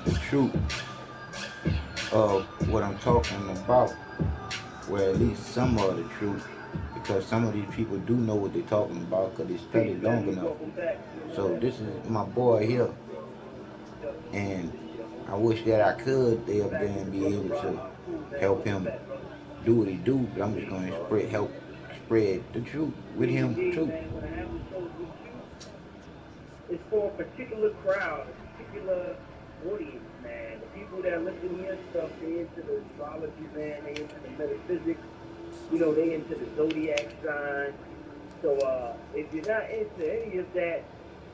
the truth of what I'm talking about, or at least some of the truth, because some of these people do know what they're talking about because they Peace, studied long family. enough. Welcome back. So this is my boy here, and I wish that I could stay up there Back with and the be brother able to Rob. Cool, man. help Welcome him back, brother. do what he do, but I'm just Peace, gonna brother. help spread the truth with Indeed, him indeed, too. man. When I have the shows with you, it's for a particular crowd, a particular audience, man. The people that listen to your stuff, they into the astrology, man. They into the metaphysics. You know, they into the zodiac sign. So if you're not into any of that,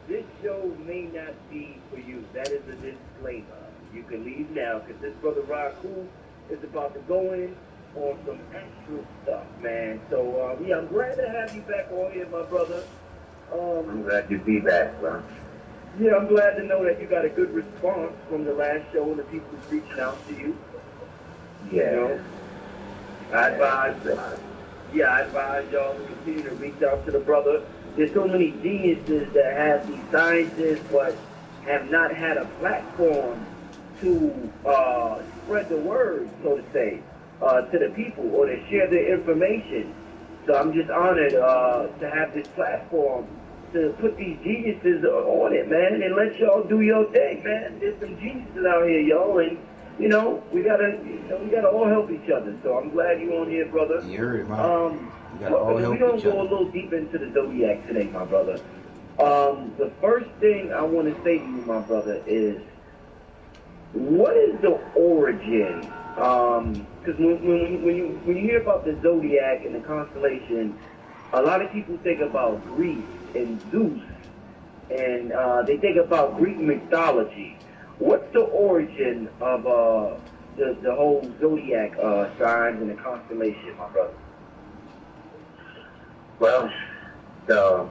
this show may not be for you. That is a disclaimer. You can leave now because this brother Raku is about to go in on some actual stuff, man. So yeah, I'm glad to have you back on here, my brother. I'm Um, glad to be back, bro. yeah, I'm glad to know that you got a good response from the last show and the people reaching out to you. You Yeah, know, I yeah. advise, yeah, I advise y'all to continue to reach out to the brother. There's so many geniuses that have these sciences, but have not had a platform to spread the word, so to say, to the people or to share their information. So I'm just honored to have this platform to put these geniuses on it, man, and let y'all do your thing, man. There's some geniuses out here, y'all, and we gotta all help each other. So I'm glad you're on here, brother. And you heard him out. Um, We gotta all we're help gonna each go a other. little deep into the zodiac today, my brother. The first thing I want to say to you, my brother, is what is the origin? Because when you hear about the zodiac and the constellation, a lot of people think about Greece and Zeus, and they think about Greek mythology. What's the origin of the whole zodiac signs and the constellation, my brother? Well, the,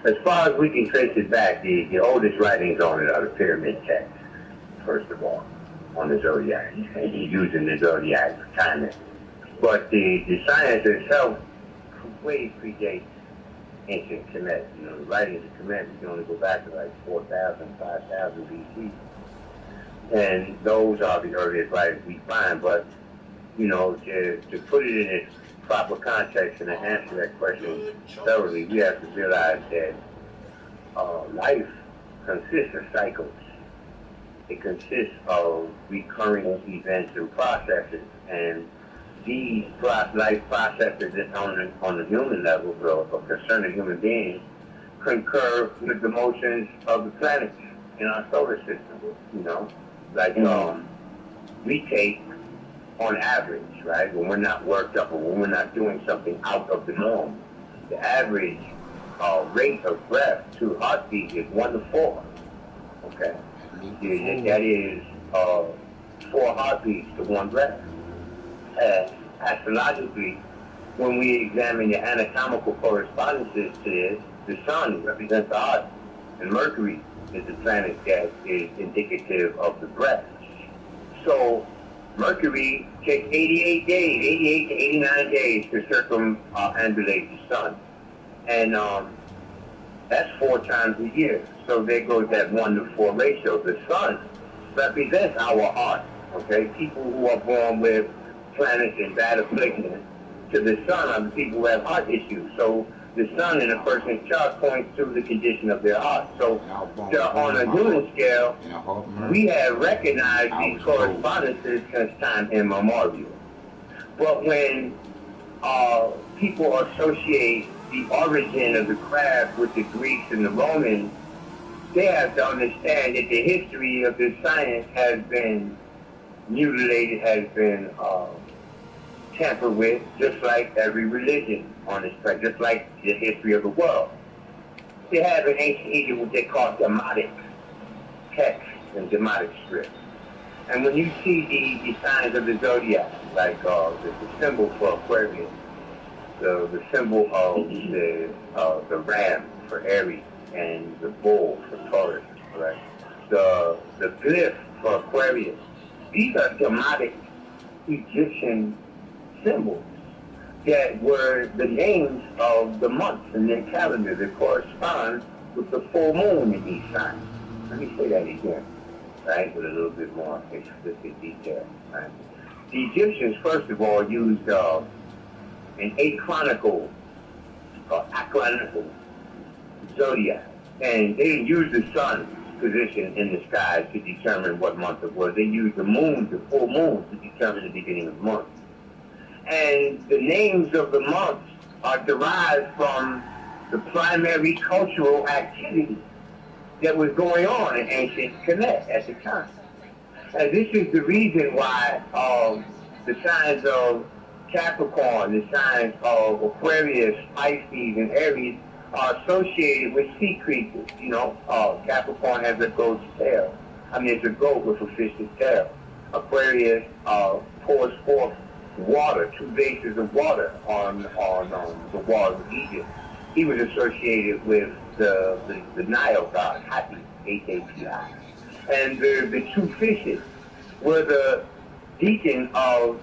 as far as we can trace it back, the oldest writings on it are the pyramid texts, first of all, on the zodiac, and using the zodiac for timing. But the science itself way predates ancient Kemet. You know, the writings of Kemet, you can only go back to like 4,000, 5,000 BC. And those are the earliest writings we find. But, you know, to put it in its proper context and to answer that question thoroughly, we have to realize that life consists of cycles. It consists of recurring events and processes. And these life processes on the human level, or concerning human beings, concur with the motions of the planets in our solar system. You know, like we take on average, right, when we're not worked up or when we're not doing something out of the norm, the average rate of breath to heartbeat is 1 to 4. Okay, Need the yeah, food. that is 4 heartbeats to one breath. Astrologically, when we examine the anatomical correspondences to this, the sun represents the heart, and Mercury is the planet that is indicative of the breath. So Mercury takes 88 days, 88 to 89 days to circumambulate the sun. And that's 4 times a year. So there goes that 1 to 4 ratio. The sun represents our heart. Okay, people who are born with planets in bad affliction to the sun are the people who have heart issues. So the sun in a person's chart points to the condition of their heart. So And I was born with on one in a my heart human scale, and a heart murmur. we have recognized I these was told. correspondences since time immemorial. But when people associate the origin of the craft with the Greeks and the Romans, they have to understand that the history of this science has been mutilated, has been tampered with, just like every religion on this planet, just like the history of the world. They have in ancient Egypt what they call demotic texts and demotic scripts. And when you see the signs of the zodiac, like the symbol for Aquarius, the symbol of the ram for Aries, and the bull for Taurus, right? The glyph for Aquarius. These are Demotic Egyptian symbols that were the names of the months in their calendar that correspond with the full moon in each sign. Let me say that again. right, with a little bit more explicit detail, right? The Egyptians, first of all, used an achronical zodiac, and they didn't use the sun's position in the sky to determine what month it was. They used the moon, the full moon, to determine the beginning of the month. And the names of the months are derived from the primary cultural activity that was going on in ancient Kemet at the time. And this is the reason why the signs of Capricorn, the signs of Aquarius, Pisces, and Aries are associated with sea creatures. You know, Capricorn has a goat's tail. I mean, it's a goat with a fish's tail. Aquarius pours forth water, 2 bases of water on the walls of Egypt. He was associated with the Nile god, Hapi, H-A-P-I. And the 2 fishes were the deacon of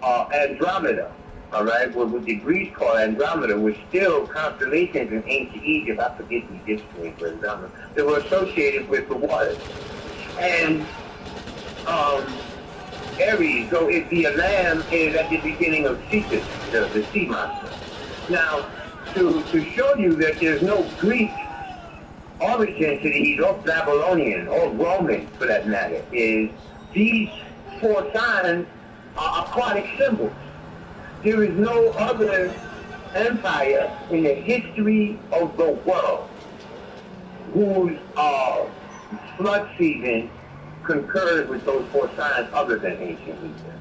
Andromeda, all right, what the Greeks call Andromeda, was still constellations in ancient Egypt. I forget the Egyptian name for Andromeda. They were associated with the waters. And Aries, so if the lamb is at the beginning of Cetus, the sea monster. Now, to show you that there's no Greek origin to these, or Babylonian, or Roman for that matter, is these 4 signs are aquatic symbols. There is no other empire in the history of the world whose flood season concurred with those 4 signs other than ancient Egypt.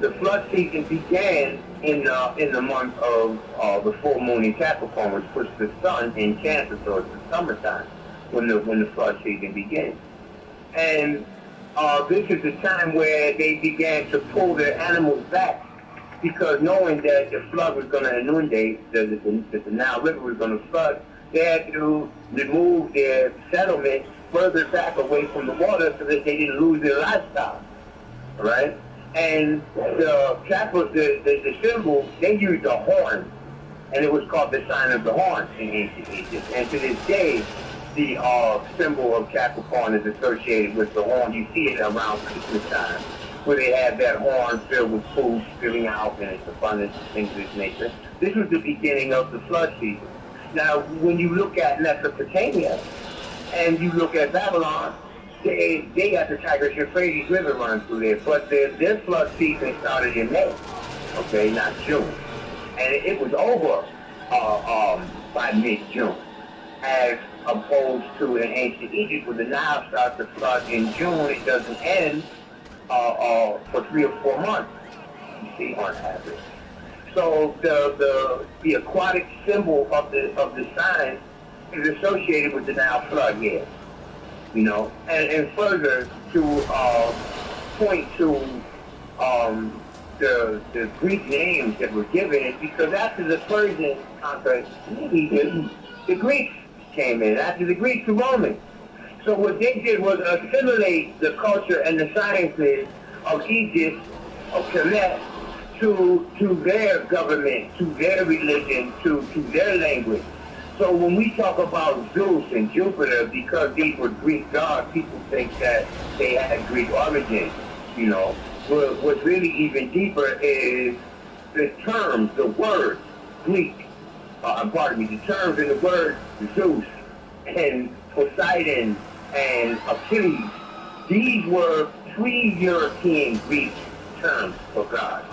The flood season began in the month of the full moon in Capricorn, which puts the sun in Cancer, so it's the summertime when the flood season begins. And this is the time where they began to pull their animals back, because knowing that the flood was going to inundate, that the Nile River was going to flood, they had to remove their settlements further back away from the water so that they didn't lose their lifestyle, right? And the symbol, they used a horn, and it was called the sign of the horn in ancient Egypt. And to this day, the symbol of Capricorn is associated with the horn. You see it around Christmas time, where they have that horn filled with food spilling out and its abundance and things of this nature. This was the beginning of the flood season. Now, when you look at Mesopotamia and you look at Babylon, they got the Tigris-Euphrates River running through there, but their flood season started in May, okay, not June. And it was over by mid-June, as opposed to in ancient Egypt, where the Nile starts to flood in June. It doesn't end for 3 or 4 months, you see, on average. So the aquatic symbol of the sign is associated with the Nile flood here, you know. And further to point to the Greek names that were given, is because after the Persian conquest, the Greeks came in. After the Greeks, the Romans. So what they did was assimilate the culture and the sciences of Egypt, of Kemet, to their government, to their religion, to their language. So when we talk about Zeus and Jupiter, because these were Greek gods, people think that they had Greek origin, you know. What's really even deeper is the terms, the words, Greek, the terms in the word Zeus and Poseidon and Achilles. These were pre-European Greek terms for God.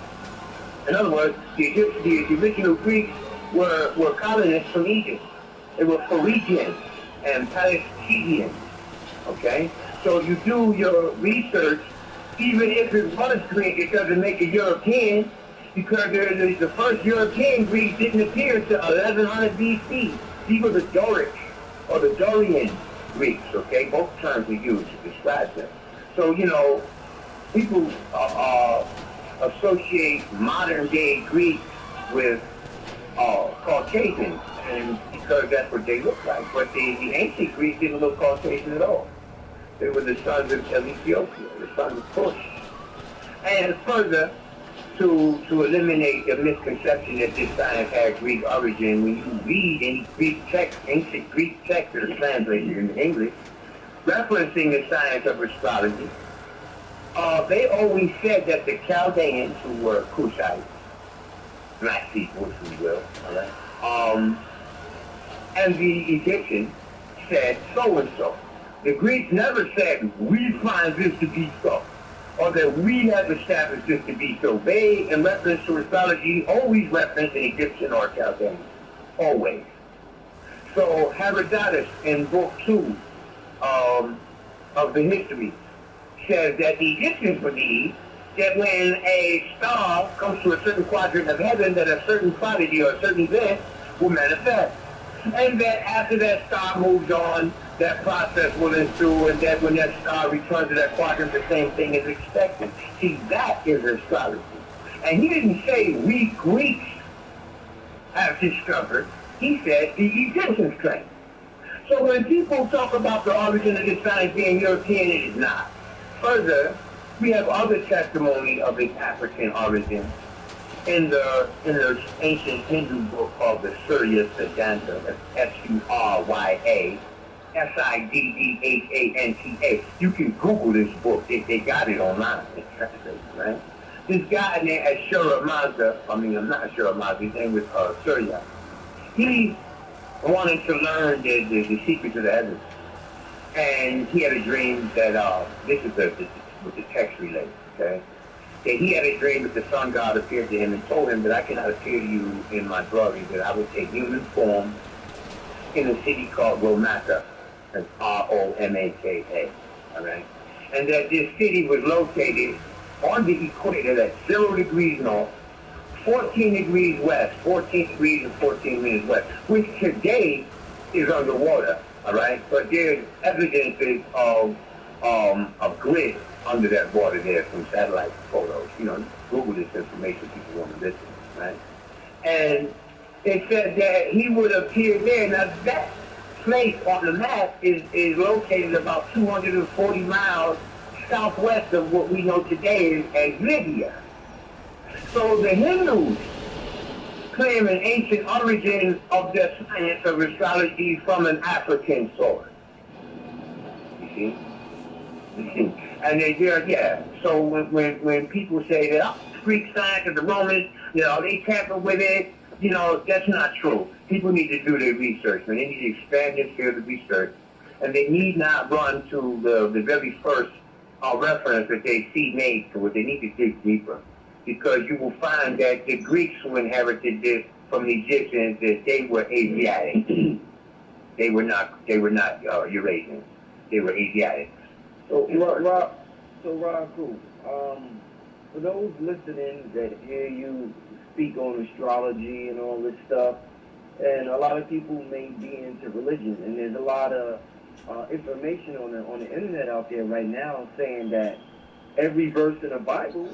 In other words, the original Greeks were colonists from Egypt. They were Phrygians and Palestinians, okay? So you do your research, even if it was Greek, it doesn't make it European, because the first European Greeks didn't appear until 1100 BC. These were the Doric or the Dorian Greeks, okay? Both terms are used to describe them. So, you know, people associate modern-day Greeks with Caucasians, and because that's what they look like. But the ancient Greeks didn't look Caucasian at all. They were the sons of Ethiopia, the sons of Cush. And further, to eliminate the misconception that this science had Greek origin, when you read any Greek text, ancient Greek text that are translated into English, referencing the science of astrology, they always said that the Chaldeans, who were Cushites, black people, if you will, all right, and the Egyptians said so and so. The Greeks never said, we find this to be so, or that we have established this to be so. They, in reference to astrology, always reference an Egyptian or Chaldean, always. So Herodotus in book 2 of the history says that the Egyptians believe that when a star comes to a certain quadrant of heaven, that a certain prodigy or a certain event will manifest. And that after that star moves on, that process will ensue, and that when that star returns to that quadrant, the same thing is expected. See, that is astrology. And he didn't say we Greeks have discovered. He said the Egyptians claim. So when people talk about the origin of this science being European, it is not. Further, we have other testimony of its African origin in the ancient Hindu book called the Surya Siddhanta. That's S-U-R-Y-A S-I-D-D-H-A-N-T-A. You can Google this book. They got it online. It's translated, right? This guy named Ashura Mazda, I'm not Ashura Mazda, his name was Surya. He wanted to learn the secrets of the heavens. And he had a dream that, this is what the text relates, okay? That he had a dream that the sun god appeared to him and told him that I cannot appear to you in my glory, that I would take human form in a city called Romata. That's R-O-M-A-K-A, all right? And that this city was located on the equator at 0 degrees north, 14 degrees west, 14 degrees and 14 minutes west, which today is underwater, all right? But there's evidences of grid under that water there from satellite photos. You know, Google this information, people want to listen, right? And it said that he would appear there. Now, that place on the map is located about 240 miles southwest of what we know today as Libya. So the Hindus claim an ancient origin of their science of astrology from an African source. You see? And so when people say that, oh, Greek science of the Romans, they tamper with it, that's not true. People need to do their research, man. They need to expand their field of research. And they need not run to the very first reference that they see made to it. They need to dig deeper. Because you will find that the Greeks who inherited this from the Egyptians, that they were Asiatic. They were not Eurasians. They were Asiatic. So, Raku, for those listening that hear you speak on astrology and all this stuff, and a lot of people may be into religion, and there's a lot of information on the internet out there right now saying that every verse in the Bible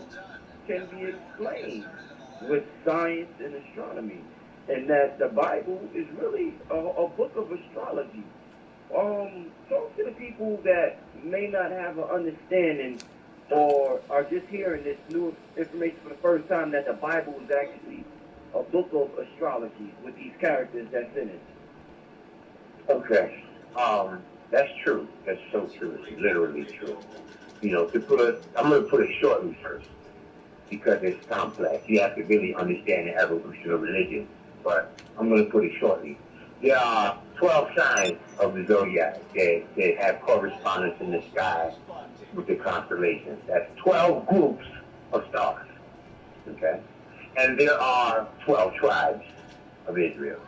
can be explained with science and astronomy, and that the Bible is really a book of astrology. Talk to the people that may not have an understanding or are just hearing this new information for the first time, that the Bible is actually a book of astrology with these characters that's in it. Okay. That's true. That's so true. It's literally true. I'm going to put it shortly first, because it's complex. You have to really understand the evolution of religion. But I'm going to put it shortly. There are 12 signs of the zodiac that have correspondence in the sky with the constellations. That's 12 groups of stars. Okay? And there are 12 tribes of Israel.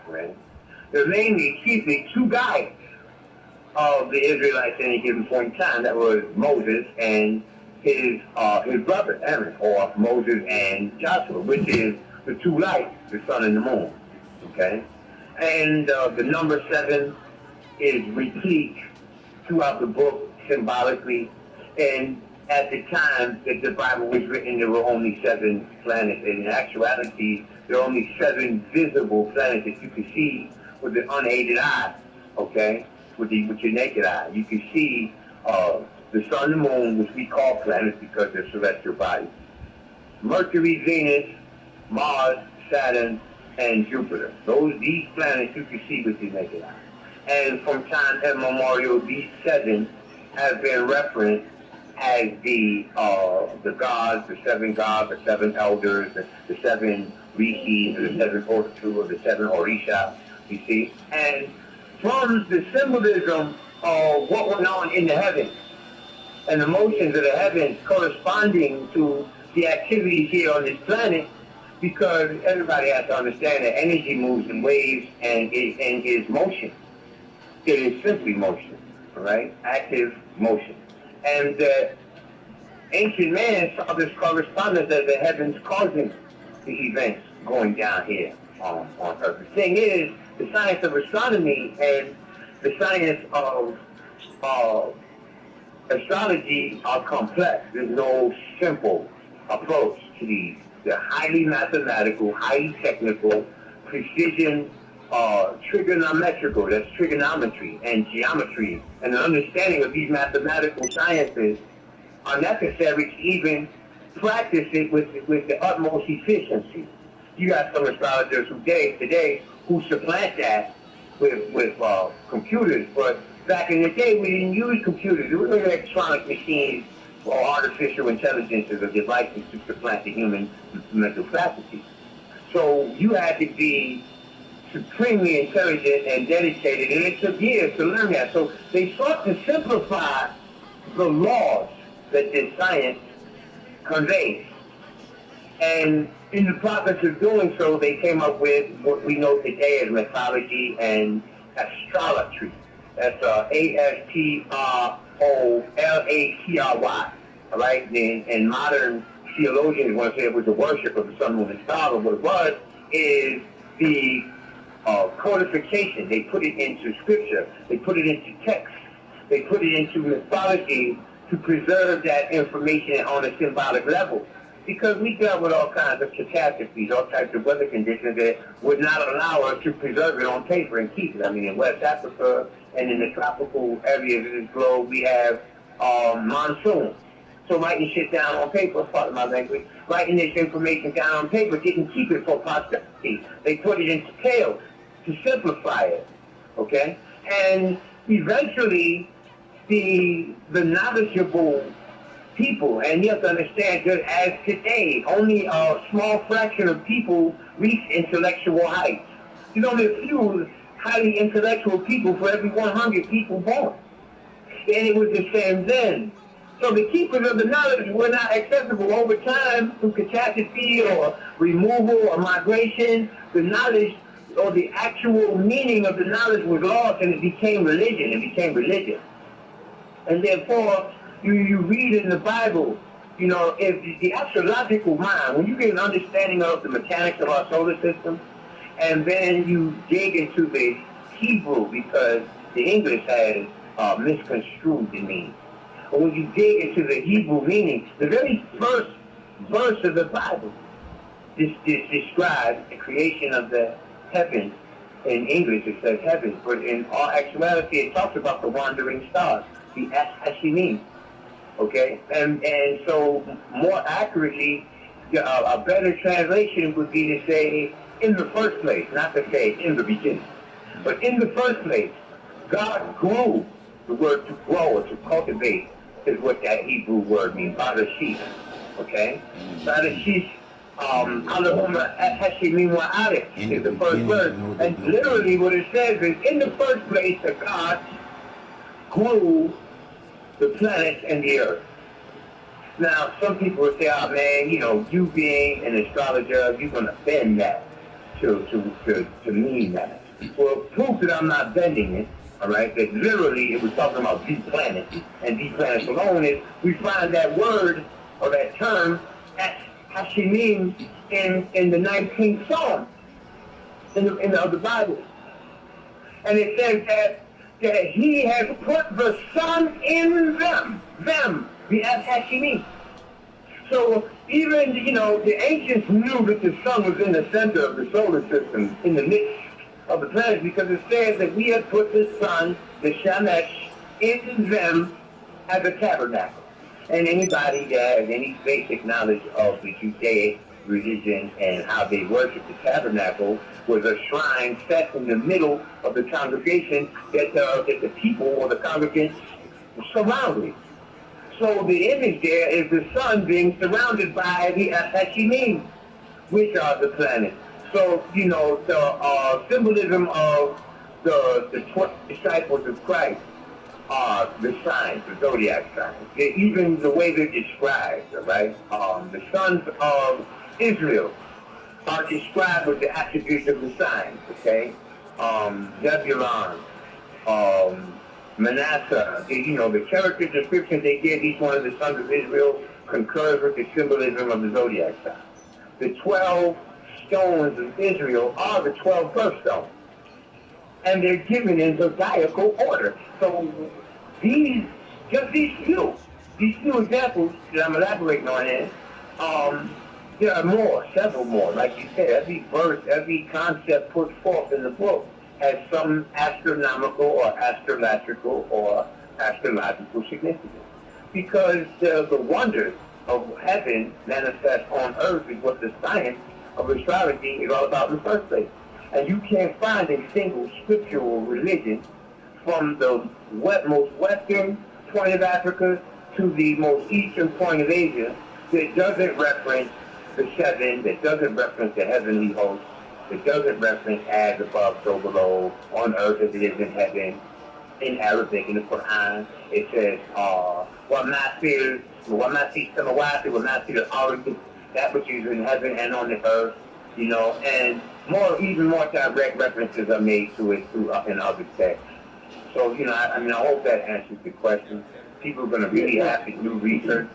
Right? There are mainly chiefly two guides of the Israelites at any given point in time. That was Moses and his brother Aaron, or Moses and Joshua, which is the two lights, the sun and the moon. Okay? And the number 7 is replete throughout the book symbolically. And at the time that the Bible was written, there were only 7 planets. And in actuality, there are only 7 visible planets that you can see with the unaided eye, okay? With your naked eye. You can see the sun and the moon, which we call planets because they're celestial bodies. Mercury, Venus, Mars, Saturn, and Jupiter. These planets you can see with your naked eye. And from time immemorial, these seven have been referenced as the gods, the seven elders, the seven rishis, the seven ortu, or the seven orisha, you see. And from the symbolism of what went on in the heavens and the motions of the heavens corresponding to the activities here on this planet, because everybody has to understand that energy moves in waves and is motion. It is simply motion, right? Active motion. And ancient man saw this correspondence as the heavens causing the events going down here on Earth. The thing is, the science of astronomy and the science of astrology are complex. There's no simple approach to these. They're highly mathematical, highly technical, precision, trigonometrical, that's trigonometry and geometry, and the understanding of these mathematical sciences are necessary to even practice it with the utmost efficiency. You got some astrologers today who supplant that with computers, but back in the day we didn't use computers. There were no electronic machines or artificial intelligences or devices to supplant the human mental faculty. So you had to be supremely intelligent and dedicated, and it took years to learn that. So they sought to simplify the laws that this science conveys. And in the process of doing so, they came up with what we know today as mythology and astrolotry. That's ASTROLATRY, all right? And modern theologians want to say it was the worship of the sun, moon, and stars, but what it was is the codification. They put it into scripture. They put it into text. They put it into mythology to preserve that information on a symbolic level. Because we dealt with all kinds of catastrophes, all types of weather conditions that would not allow us to preserve it on paper and keep it. I mean, in West Africa and in the tropical areas of this globe, we have monsoons. So writing shit down on paper, part of my language, writing this information down on paper didn't keep it for posterity. They put it into tales to simplify it, okay? And eventually, the knowledgeable people, and you have to understand that as today, only a small fraction of people reach intellectual heights. There's only a few highly intellectual people for every 100 people born. And it was the same then. So the keepers of the knowledge were not accessible over time through catastrophe or removal or migration. The knowledge or the actual meaning of the knowledge was lost, and it became religion. It became religion. And therefore, you read in the Bible, you know, if the astrological mind, when you get an understanding of the mechanics of our solar system, and then you dig into the Hebrew, because the English has misconstrued the meaning. But when you dig into the Hebrew meaning, the very first verse of the Bible describes the creation of the heavens. In English it says heavens, but in all actuality it talks about the wandering stars, the Hashimim. Okay, and so more accurately, a better translation would be to say in the first place, not to say in the beginning, but in the first place, God grew. The word to grow or to cultivate is what that Hebrew word means, barashis. Okay, barashis. Allahumma Hashimim wa Arif is the first word, and literally what it says is in the first place, the God grew the planets and the earth. Now, some people will say, oh man, you know, you being an astrologer, you're going to bend that to mean that. Well, proof that I'm not bending it, all right, that literally it was talking about the planets, and the planets alone is, we find that word, or that term, at Hashimim in the 19th Psalm, in the Bible. And it says that he has put the sun in them, the Hashimim. So even, you know, the ancients knew that the sun was in the center of the solar system, in the midst of the planets, because it says that we have put the sun, the Shemesh, in them as a tabernacle. And anybody that has any basic knowledge of the religion and how they worship the tabernacle was a shrine set in the middle of the congregation that the people or the congregants surrounded. So the image there is the sun being surrounded by the Hashinim, which are the planets. So, the symbolism of the 12 disciples of Christ are the signs, the zodiac signs. Even the way they're described, right? The sons of Israel are described with the attributes of the signs, okay? Zebulon, Manasseh, the character description they give each one of the sons of Israel concurs with the symbolism of the zodiac sign. The 12 stones of Israel are the 12 birthstones, and they're given in zodiacal order. So these few examples that I'm elaborating on here, there are several more. Like you said, every verse, every concept put forth in the book has some astronomical or astrological or astrological significance. Because the wonders of heaven manifest on earth is what the science of astrology is all about in the first place. And you can't find a single scriptural religion from the most western point of Africa to the most eastern point of Asia that doesn't reference the seven, that doesn't reference the heavenly host, that doesn't reference as above, so below, on earth as it is in heaven. In Arabic, in the Quran, it says, that which is in heaven and on the earth, and even more direct references are made to it in other texts. So, I hope that answers the question. People are going to really have to do research.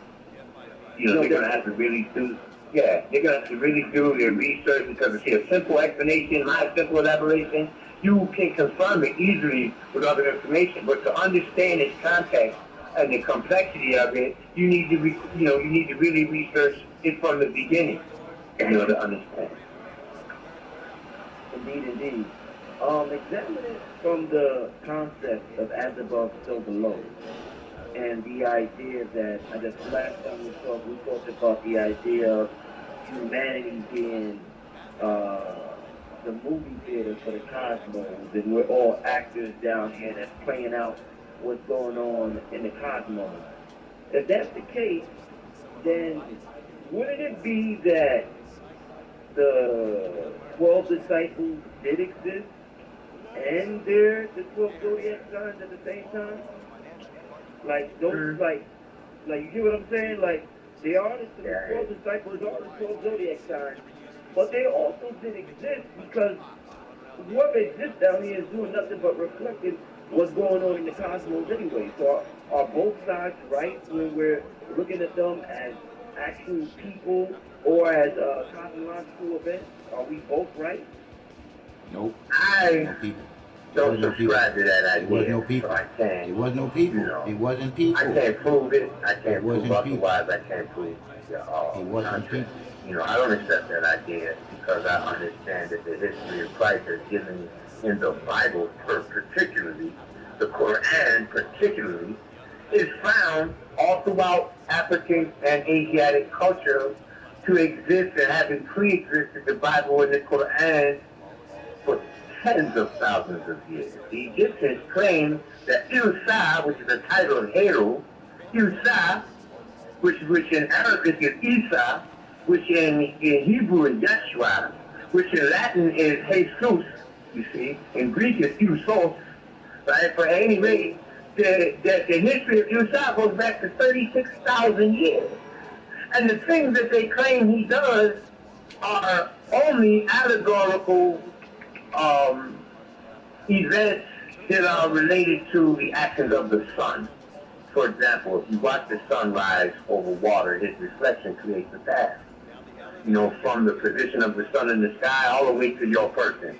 They're going to have to really do, they're going to have to really do their research, because to see a simple explanation, my simple elaboration, you can confirm it easily with other information. But to understand its context and the complexity of it, you need to really research it from the beginning, to understand. Indeed. Examine it from the concept of as above, so below. And the idea that, I guess last time we talked about the idea of humanity being the movie theater for the cosmos, and we're all actors down here that's playing out what's going on in the cosmos. If that's the case, then wouldn't it be that the 12 disciples did exist and they're the 12 zodiac signs at the same time? Like those, like you get what I'm saying? Like they are the 12 disciples are the 12 zodiac signs, but they also did exist because whoever exists down here is doing nothing but reflecting what's going on in the cosmos anyway. So are both sides right when we're looking at them as actual people or as cosmological events? Are we both right? Nope. I don't subscribe to that idea. It was no people. So I can't. It was no people. It wasn't people. I can't prove it. I can't prove people. otherwise. I can't prove it wasn't people. I don't accept that idea because I understand that the history of Christ is given in the Bible, particularly the Quran, particularly, is found all throughout African and Asiatic culture to exist and having pre-existed the Bible and the Quran for tens of thousands of years. The Egyptians claim that Isa, which is the title of Heru, Isa, which in Arabic is Isa, which in Hebrew is Yeshua, which in Latin is Jesus, you see, in Greek is Iusos, right? For any rate, the history of Isa goes back to 36,000 years. And the things that they claim he does are only allegorical events that are related to the actions of the sun. For example, if you watch the sun rise over water, its reflection creates a path. From the position of the sun in the sky all the way to your person.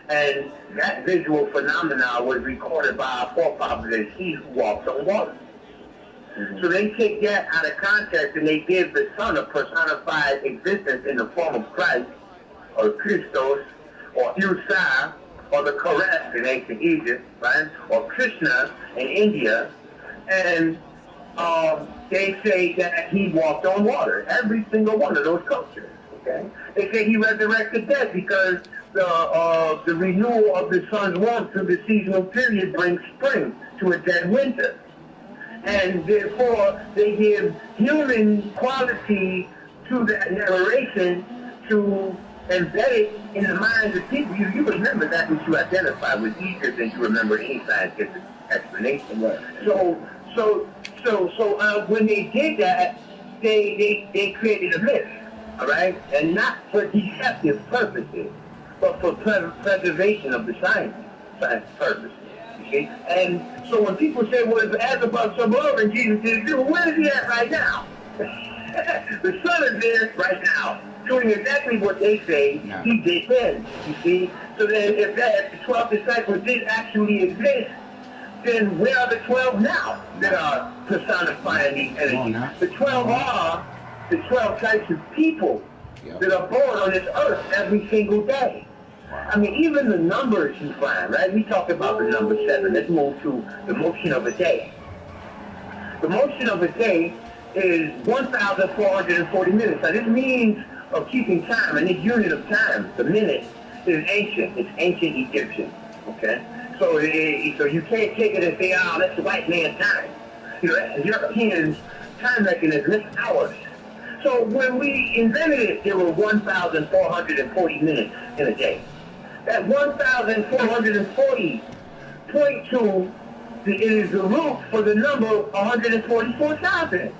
And that visual phenomena was recorded by our forefathers as he who walks on water. Mm-hmm. So they take that out of context and they give the sun a personified existence in the form of Christ, or Christos, or Isa, or the Koresh in ancient Egypt, right? Or Krishna in India. And they say that he walked on water, every single one of those cultures. Okay? They say he resurrected dead because the renewal of the sun's warmth through the seasonal period brings spring to a dead winter. And therefore, they give human quality to that narration to embed it in the minds of people. You remember that which you identify with easier than you remember any scientific explanation. Right. So when they did that, they created a myth, all right, and not for deceptive purposes, but for preservation of the science purposes. You see, and so when people say, "Well, it's as above, so below," and Jesus did it, well, where is he at right now? The Son is there right now, doing exactly what they say he did then. You see, so then if the 12 disciples did actually exist, then where are the 12 now that are personifying these energies? The 12 are the 12 types of people that are born on this earth every single day. I mean, even the numbers you find, right? We talked about the number 7. Let's move to the motion of a day. The motion of a day is 1,440 minutes. Now, this means of keeping time, and this unit of time, the minute, is ancient. It's ancient Egyptian, okay? So you can't take it and say, "Oh, that's the white man's time." You know, that's European time mechanism. It's ours. So when we invented it, there were 1,440 minutes in a day. That 1,440 point to it is the root for the number 144,000.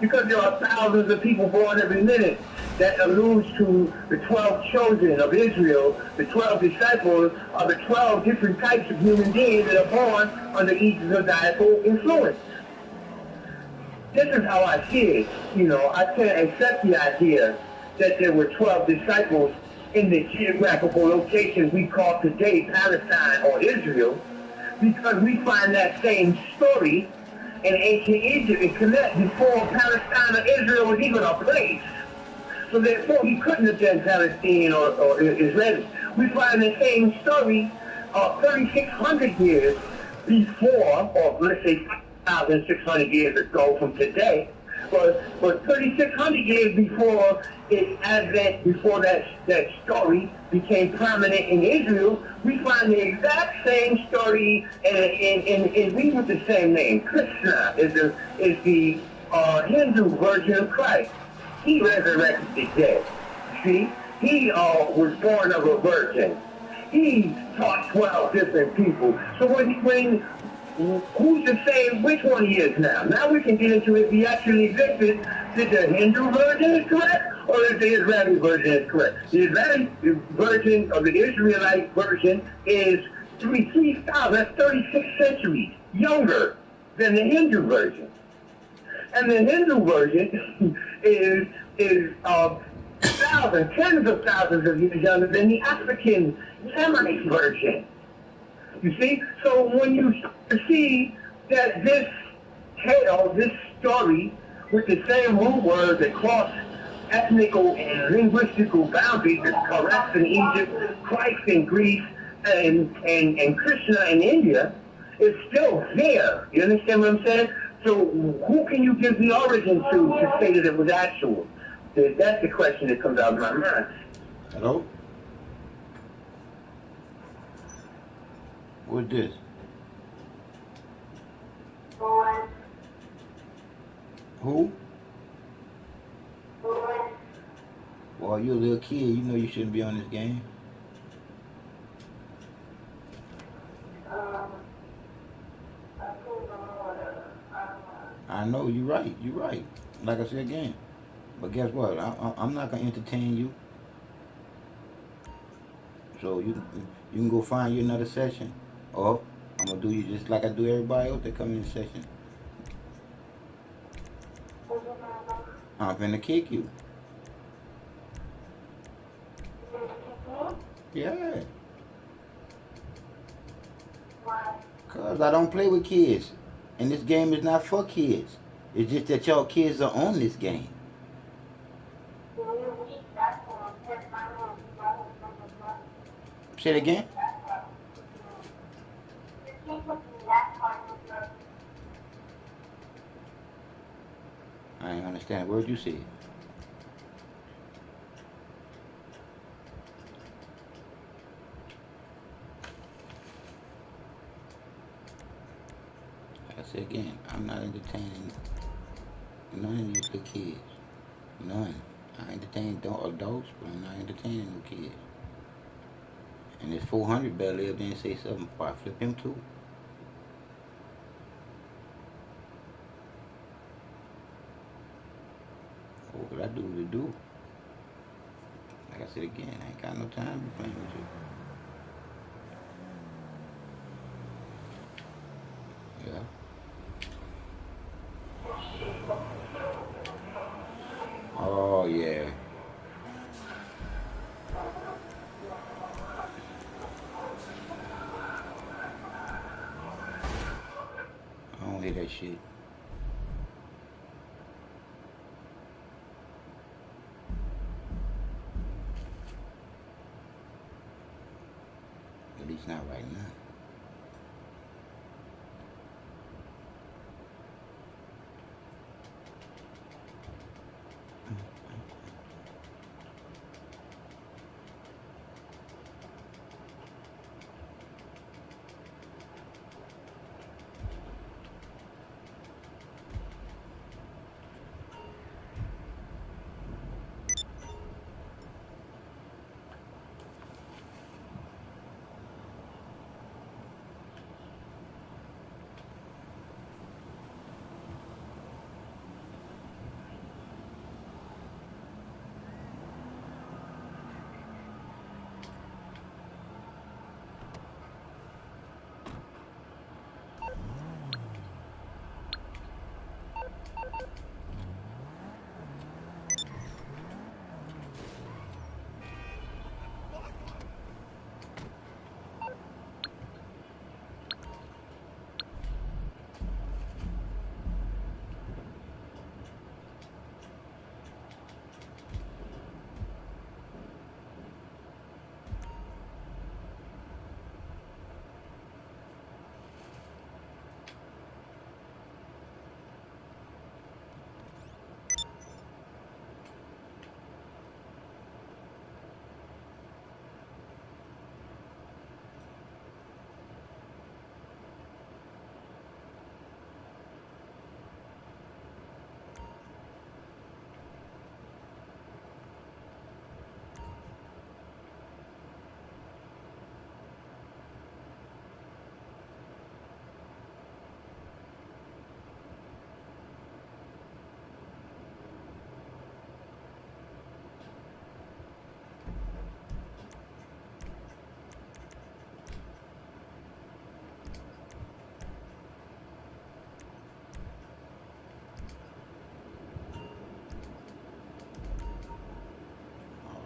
Because there are thousands of people born every minute. That alludes to the 12 chosen of Israel. The 12 disciples are the 12 different types of human beings that are born under each zodiacal influence. This is how I see it. You know, I can't accept the idea that there were 12 disciples in the geographical locations we call today Palestine or Israel, because we find that same story in ancient Egypt and connect before Palestine or Israel was even a place. So therefore, he couldn't have been Palestinian or Israeli. We find the same story 3,600 years before, or let's say 5,600 years ago from today, but 3,600 years before its advent, before that story became prominent in Israel, we find the exact same story in we with the same name. Krishna is the Hindu version of Christ. He resurrected the dead. See, he was born of a virgin. He taught 12 different people. So when who's to say which one he is now? Now we can get into if he actually existed. Did the Hindu version is correct, or if the Israeli version is correct? The Israeli version, or the Israelite version, is 3,000, that's 36 centuries younger than the Hindu version. And the Hindu version is thousands, tens of thousands of years younger than the African Semite version. You see? So when you see that this tale, this story, with the same root words across ethnical and linguistical boundaries, is correct in Egypt, Christ in Greece, and Krishna in India, is still there. You understand what I'm saying? So who can you give the origin to say that it was actual? That's the question that comes out of my mind. Hello? What's this? Who? Well, you're a little kid. You know you shouldn't be on this game. I know you're right. You're right. Like I said again. But guess what? I'm not gonna entertain you. So you can go find you another session, or I'm gonna do you just like I do everybody else that come in the session. I'm finna kick you. Yeah, cause I don't play with kids, and this game is not for kids. It's just that y'all kids are on this game. Say it again. I ain't understand a word you said. say again, I'm not entertaining none of these little kids. None. I entertain adults, but I'm not entertaining no kids. And this 400 belly up there and say something before I flip him too. What could I do to do? Like I said again, I ain't got no time to be playing with you. Yeah. Oh yeah. I don't hear that shit. At least not right now.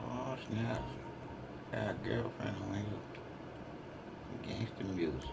Oh snaps. Got a girlfriend on here. Gangster music.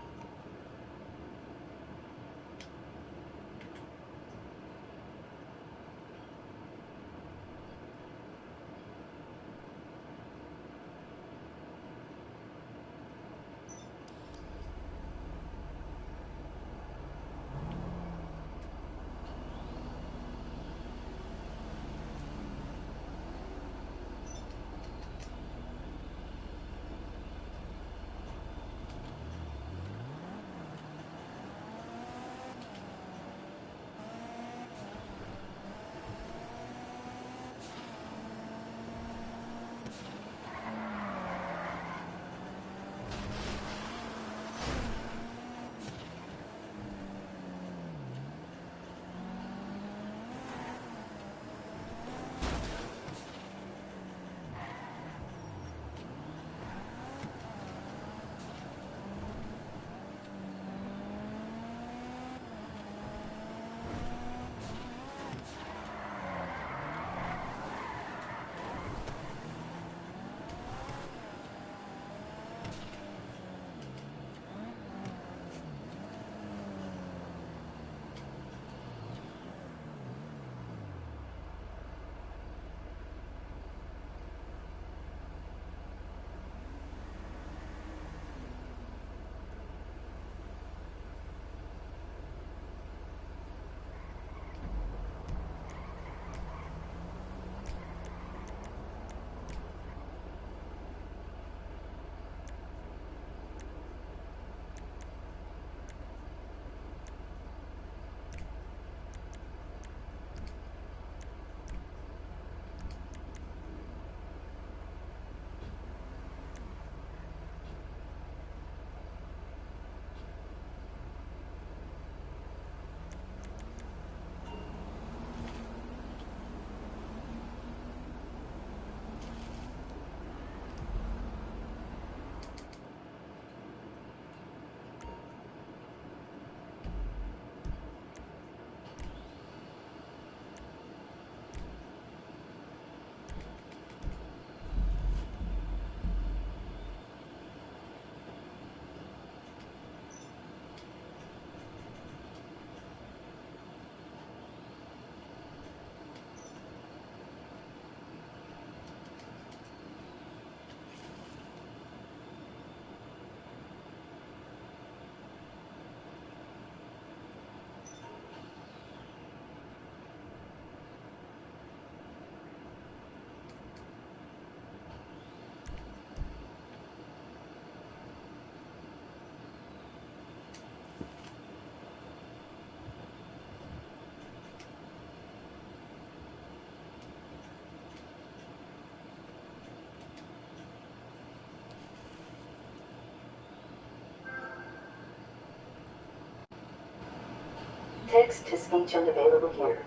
Text-to-speech unavailable here.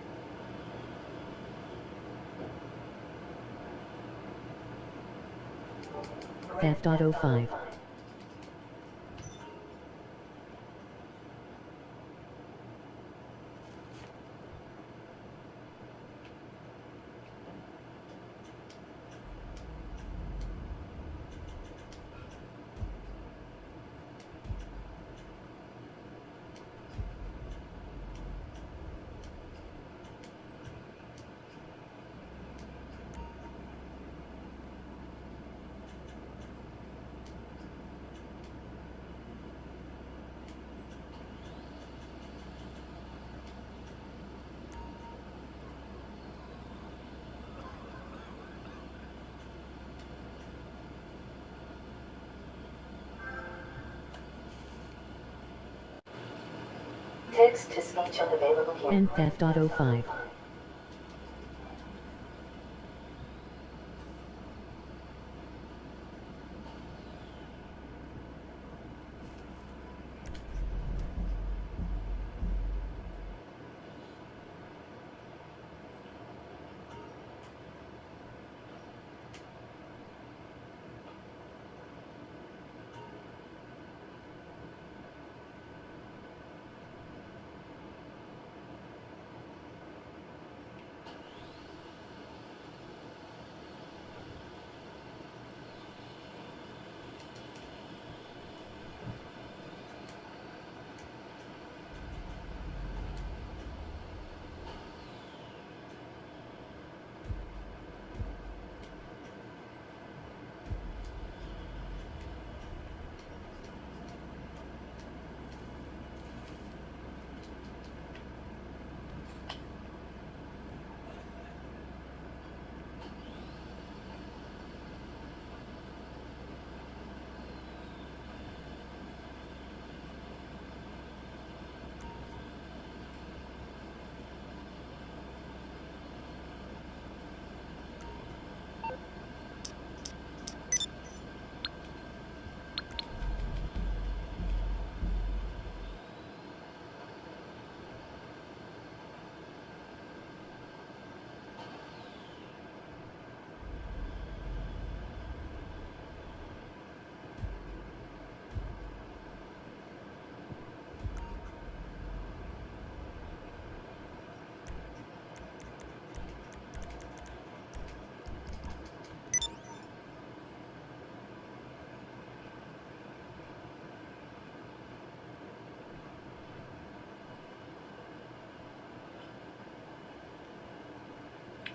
tHE. Text-to-speech unavailable here. And tHE.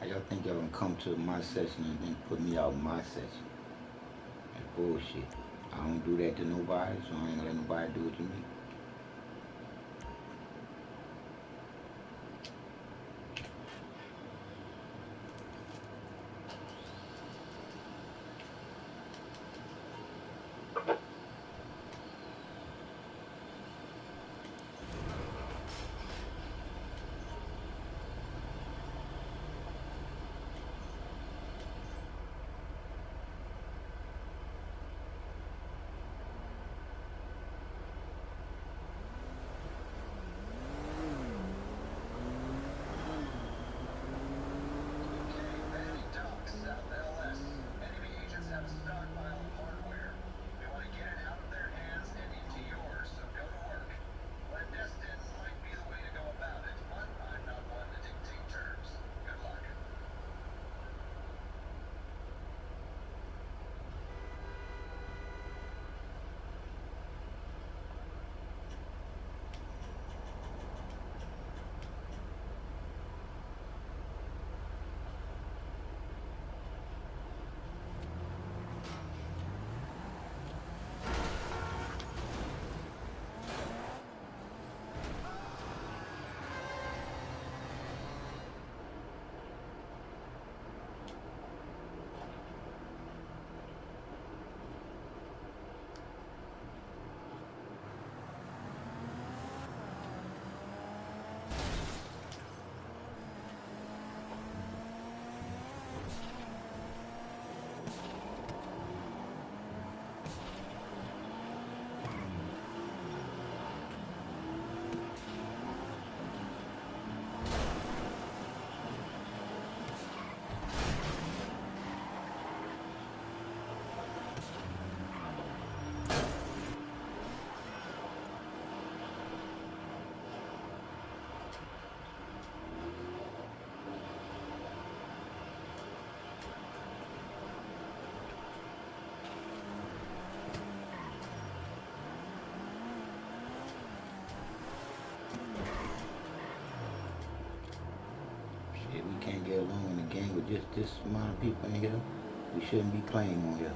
How y'all think y'all gonna come to my session and then put me out my session? That's bullshit. I don't do that to nobody, so I ain't gonna let nobody do it to me. If we can't get along in the gang with just this amount of people in here, we shouldn't be playing on here.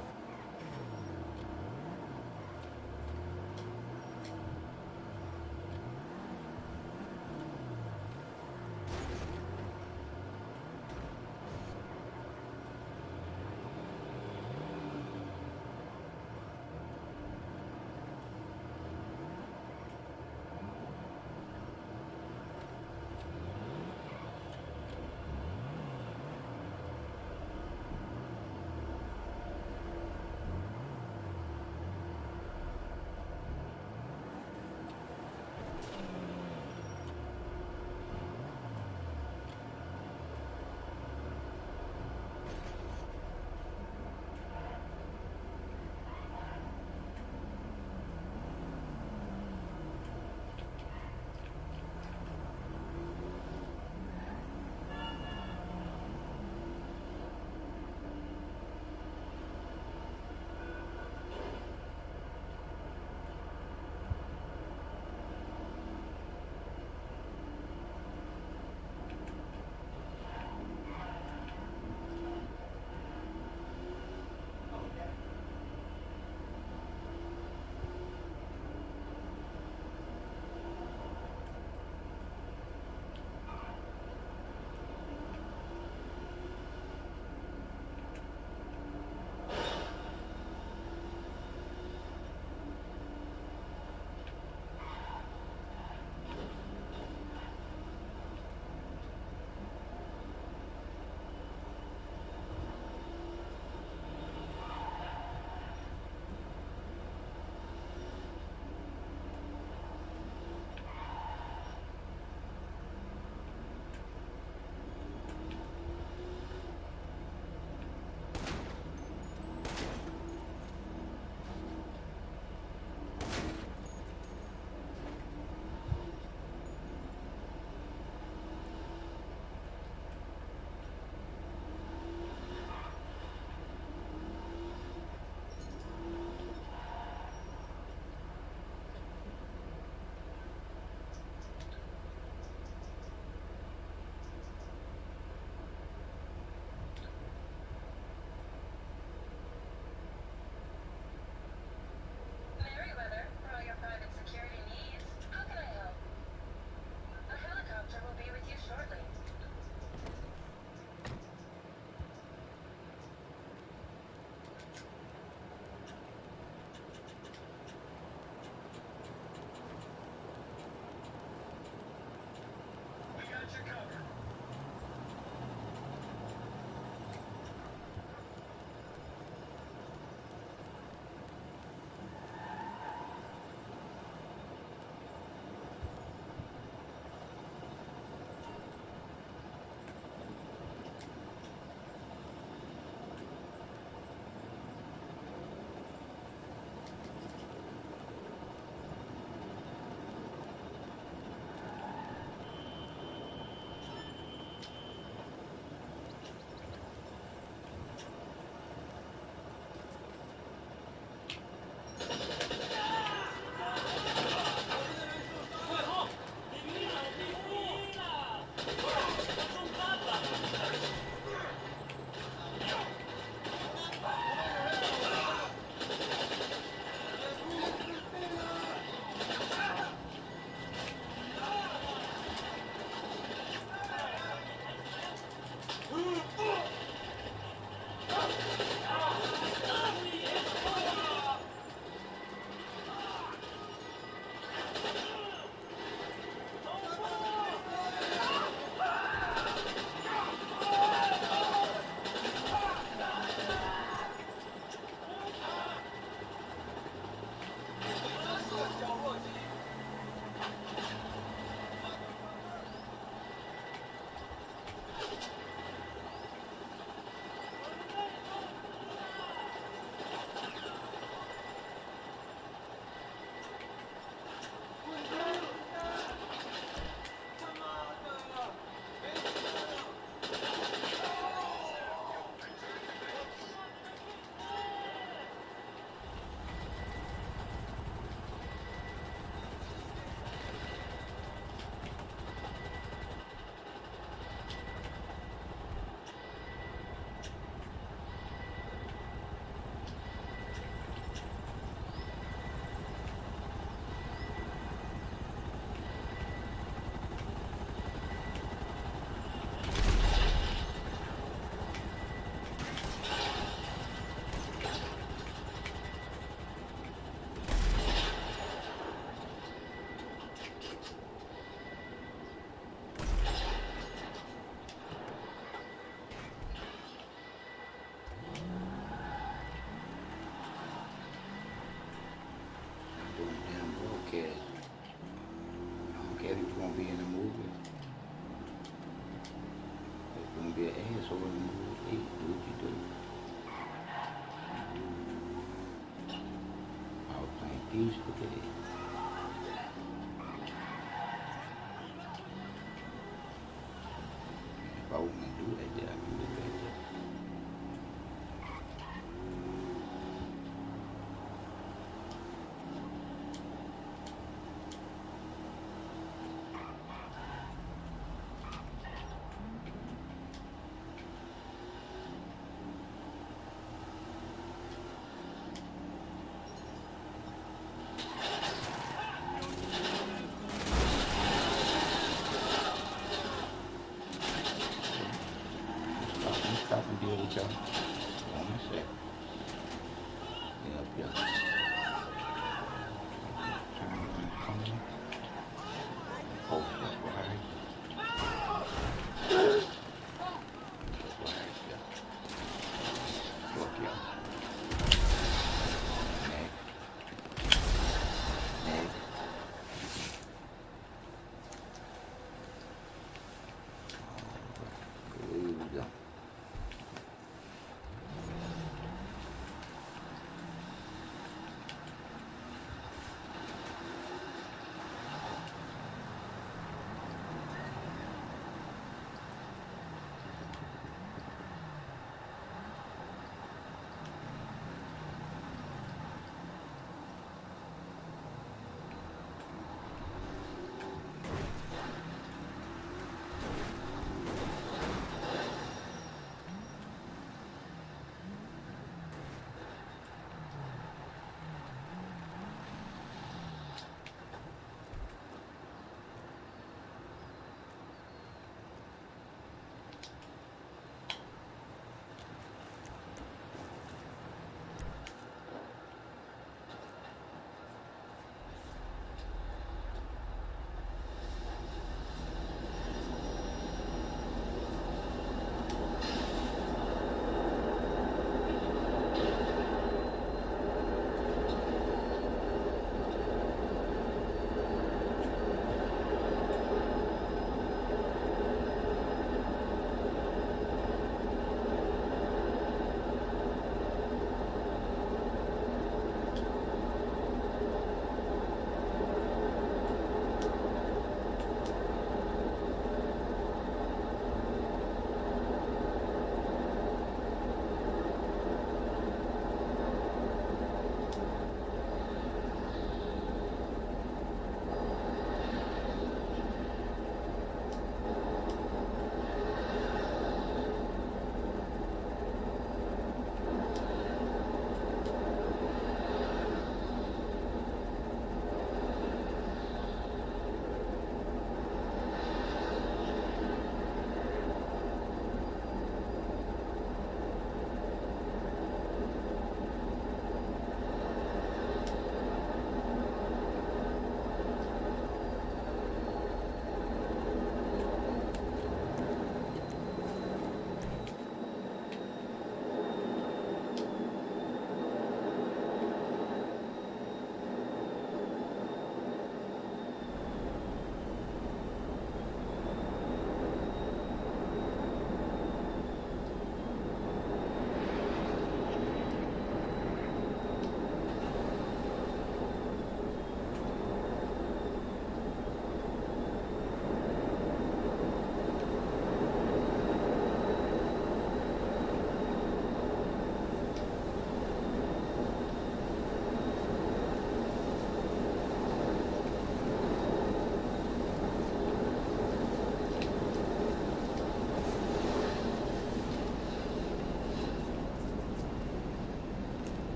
your asshole and move. Hey, do what you do. I was playing thieves today. If I was gonna do that, yeah, I can do that. Stop and deal with y'all. Hold on a sec. Yep, yep. Turn around the corner. Post that right. Right, yeah. Look, y'all. Next. Next. Alright. Here we go.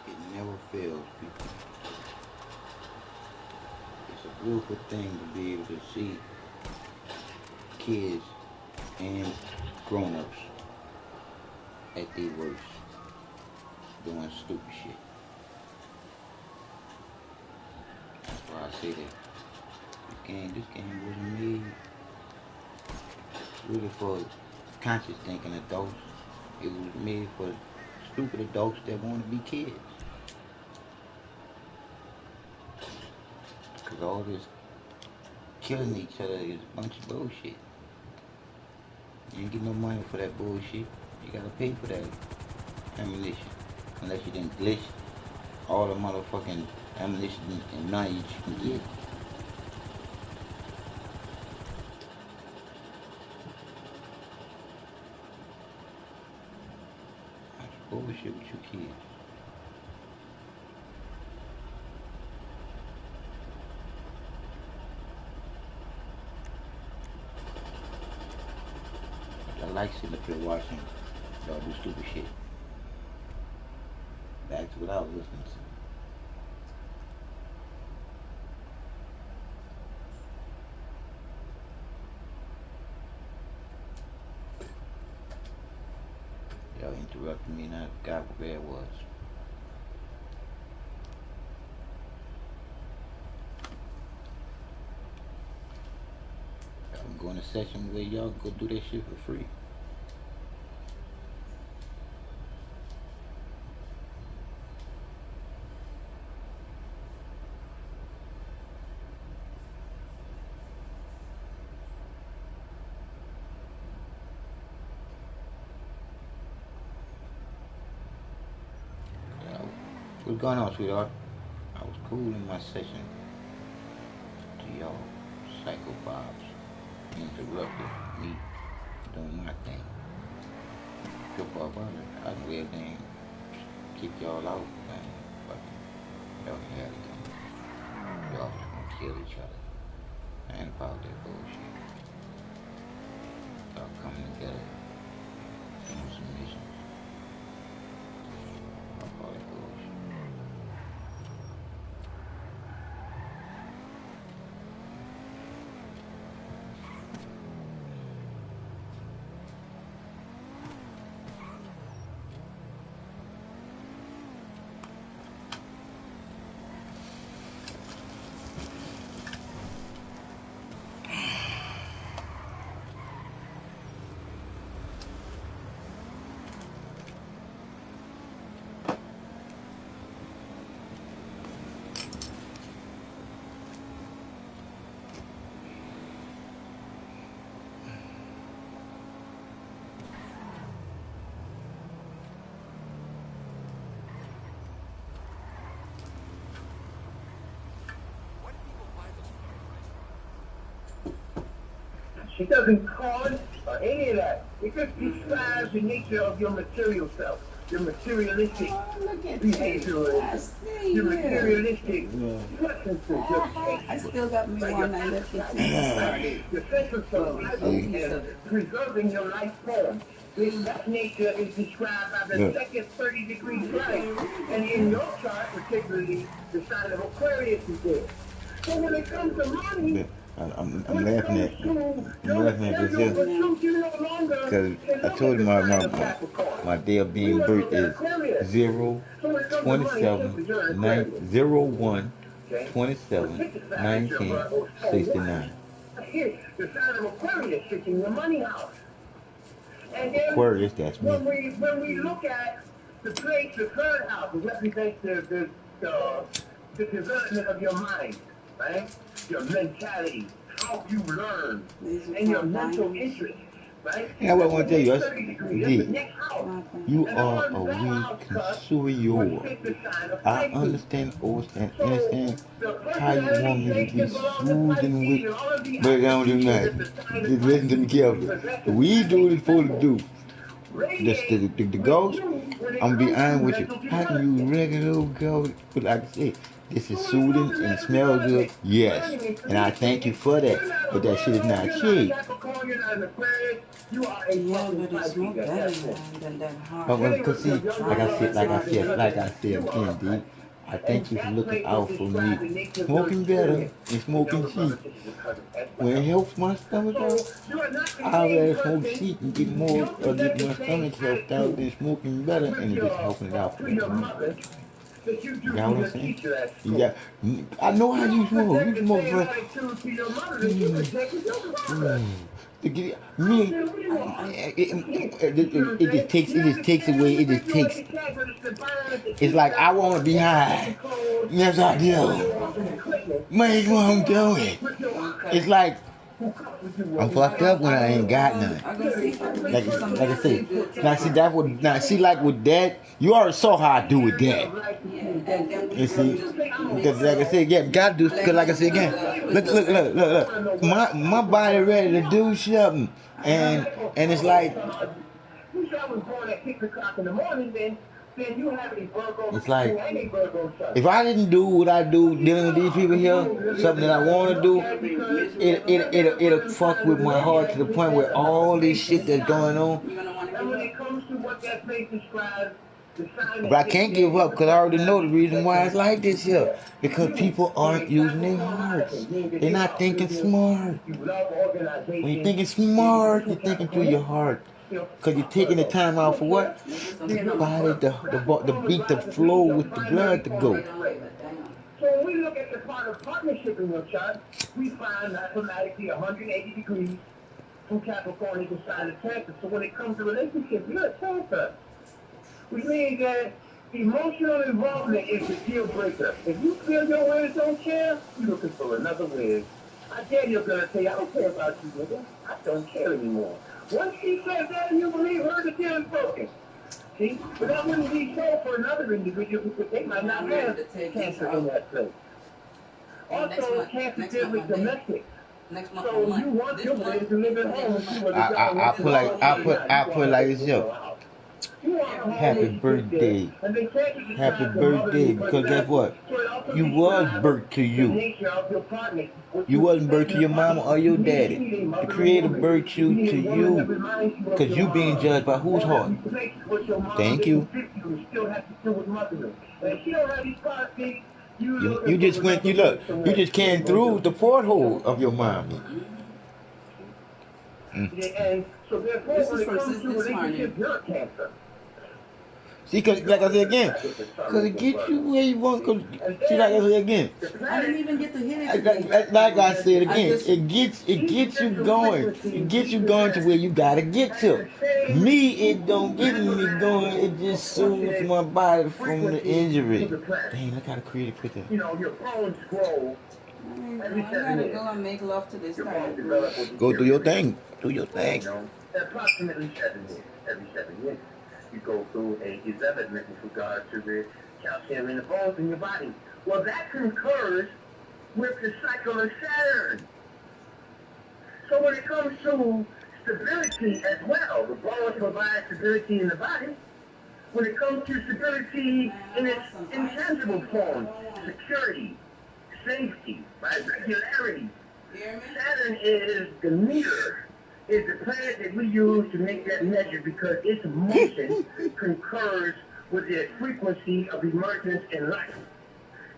It never fails, people. It's a beautiful thing to be able to see kids and grown-ups at their worst, doing stupid shit. That's why I say that this game wasn't made really for conscious thinking adults. It was made for stupid adults that want to be kids. Because all this killing each other is a bunch of bullshit. You ain't get no money for that bullshit. You gotta pay for that ammunition. Unless you didn't glitch all the motherfucking ammunition and money you can get. That's bullshit with you kids. I like sitting up here watching y'all do stupid shit. Back to what I was listening to. Y'all interrupted me and I forgot where it was. I'm going to session where y'all go do that shit for free. What's going on, sweetheart? I was cool in my session to y'all psychobobs interrupted me doing my thing. Good for about it. I can wear everything, kick y'all out, and fucking y'all can have it. Y'all just gonna kill each other. I ain't about that bullshit. Y'all coming together on some missions. Y'all call that bullshit. She doesn't cause or any of that. It just describes the nature of your material self. your materialistic Look at behavioralism, your materialistic preferences, your I taste, still got me right? one I left it since it started. Your sense of survival A piece and of it. preserving your life form. That nature is described by the second 30-degree strike. And in your chart, particularly, the sign of Aquarius is there. So when it comes to money, I'm laughing at this here because I told you my day of being birth is 0 27 9 0 1 27 19 69. The sign of Aquarius sits in your money house. And then Aquarius, that's me. when we look at the place, the third house, it represents the development of your mind, right? Your mentality, how you learn, and your mental interest, right? And what I want to tell you, That's that's 30 degrees. That's the D. next house. You And are on a that weak house would consumer. sit the sign of I Pisces. So understand the how you want personality me to traits be that belong to soothing Pisces with, and all of the but I don't do attributes nothing. that the sign of Just listen to me Pisces carefully. possesses We as do what a it's supposed to symbol do. radiate The with ghost, you when it I'm gonna be comes to honest with you. mental How can you development. regular ghost, but like I said, this is So when it soothing comes to and mental smells good? development, Yes. learning and And I thank you communicating, for that. you're not a But that shit is Virgo, not you're not a cheap. Capricorn, you're not an Aquarius, you are a Yeah, fucking but it's Pisces more at better, that point. man, than that But hard. Dealing because with your see, younger like I brother said, Violence like I all the said, because way. like I said you are again, a D. Pisces. I And thank you for that looking place would out for me. describe the nature of your Smoking better experience. and The smoking younger brother, sheep. this is a cousin as When it well. helps my stomach out, So you are not the I'd same rather smoke person. sheep and get You more, don't or get possess my the same stomach helped out attitude than smoking better, with and it just your helping it out for to that your money. mother that you You do got to what I'm your saying? teacher at You school. got, I know how You you don't smoke. possess You the smoke same for, attitude to your mother that you possess with your father. to get I don't me. care who you I, are. I, You see what I'm It just saying? takes, You it have just the takes same away, it just individual as takes. the cat, but it's the bind, the It's like teacher, I want to be or the high. social code, Yes, I or do. the awesome equipment Man, that what I'm conform doing. with your okay. It's eyes. like Who comes with you, or I'm who fucked comes up I, when I I go, ain't I got go, none. I go to see if I can every get Like, you some person of like I that has said, good input now in see tonight. that would now see like with that, you already saw how I do with area that. of life that Yeah, you and engage then in. we You will see, just I'm a because like I mix Virgo. said, yeah, gotta do because like I said blackness again, with the earth. look. My body ready to do something, I know. and it's like You say I was born at 6 o'clock in the morning, then you have a Virgo it's rising like and a Virgo sun. if I didn't do what I do But you dealing with these are, people because here, something that I want to look do, at it because it'll fuck with my heart to the point where all this shit that's going on. You're gonna want to and give when up. it comes to what that place describes, the sign But that I sits can't there give is up the because I already know the personality reason why it's spectrum like this here. that Because you, people being aren't a using their Capricorn hearts. rising, means that They're you're not about thinking business, smart. you love When you're organization, thinking and smart, that's you're what thinking through Capricorn your is. heart. You know, Because you're I'm taking the Virgo. time I out don't for what? care. This is some The Being a fruit. body, Virgo, the Capricorn would beat, the rise to be flow your with the blood primary to form go. They of don't strength. give a damn. So when we look at the part of partnership in your chart, we find mathematically 180 degrees from Capricorn is the sign of Cancer. So when it comes to relationships, you're a Cancer, which means that emotional involvement is the deal breaker. If you feel your words don't care, you're looking for another word. I dare you're gonna say, I don't care about you, nigga. I don't care anymore. Once she says that and you believe her, the deal is broken. See? But that wouldn't be so for another individual because they might Yeah, not I'm ready have to take this Cancer in out. that place. Yeah, Also, Cancer next deals month my with day. domestic. Next month my So you month. want This your month man to live is at the home new and see month. whether y'all I want to put go like, or not. You I go put out like there this to here. your house. You want a Every home Happy when day. she gets there. birthday. And then Cancer Happy describes the birthday. motherly Because guess personality. what? So it also You was describes birthed to the you. nature of your partner, what You you wasn't expect birthed in to a your mama partner. or your You need to daddy. be a The mothering creator woman. birthed You you need to a woman that you. reminds you of Because your you being mom. judged by whose One that heart? reflects what your mom Thank didn't you. give you and still has to do with mothering. And if she don't have these qualities, you You looking just for went, another you look, word you somewhere just she came ain't gonna through do. the porthole of your mommy. Yeah, and so therefore, This when is it from comes to this morning. relationships, you're a Cancer. See, cause like I said again, I get the sun cause with it the gets Virgo. you where you want. Cause And see, like I then said again, the I didn't planets even get to hit it like, today. like I said I again, just it each gets you different going. It frequency gets you going to represents where you gotta get has to. the same Me, it don't get me going. It just soothes proportionate my body from the frequency to injury. the planet. Dang, look how the creator put that. You know, your bones grow every I 7 gotta years. go and make love to this Your tire bones groove. develop or Go do your deteriorate. thing. Do your thing. You know, approximately 7 years. Every 7 years, you go through a development with regard to the calcium in the bones in your body. Well, that concurs with the cycle of Saturn. So when it comes to stability as well, the bones provide stability in the body. when it comes to stability in its intangible form, security, safety, right? Regularity. Saturn is the meter, is the planet that we use to make that measure because its motion concurs with the frequency of emergence in life.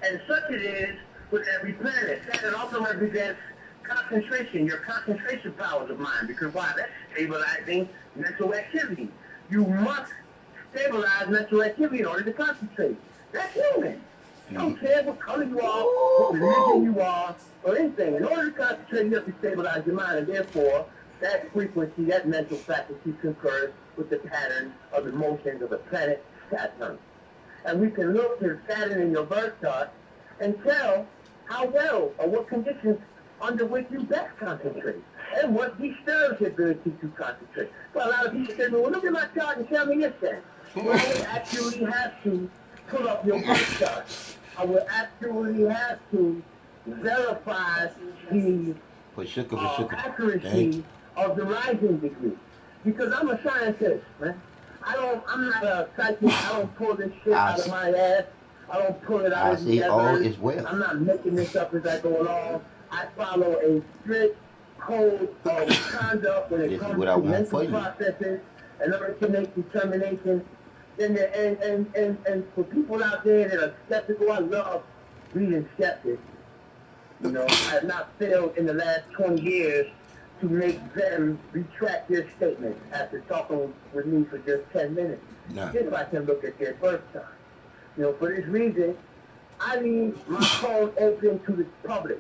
And such it is with every planet. Saturn also represents concentration, your concentration powers of mind, because why? That's stabilizing mental activity. You must stabilize mental activity in order to concentrate. That's human. You don't care what color you are, what religion you are, or anything. In order to concentrate, you have to stabilize your mind, and therefore, that frequency, that mental faculty concurs with the pattern of the motions of the planet Saturn. And we can look to Saturn in your birth chart and tell how well or what conditions under which you best concentrate and what disturbs your ability to concentrate. Well, a lot of people say, well, look at my chart and tell me this then. Well, I would actually have to pull up your birth chart. I would actually have to verify the accuracy of the rising degree. Because I'm a scientist, man. I'm not a psychic. I don't pull this shit out of my ass. I don't pull it out of the others. I'm not making this up as I go along. I follow a strict code of conduct when it comes to mental processes in order to make determinations. And for people out there that are skeptical, I love reading skeptics. You know, I have not failed in the last 20 years to make them retract their statements after talking with me for just 10 minutes. If I can look at their birth time. You know, for this reason, I leave my phone open to the public.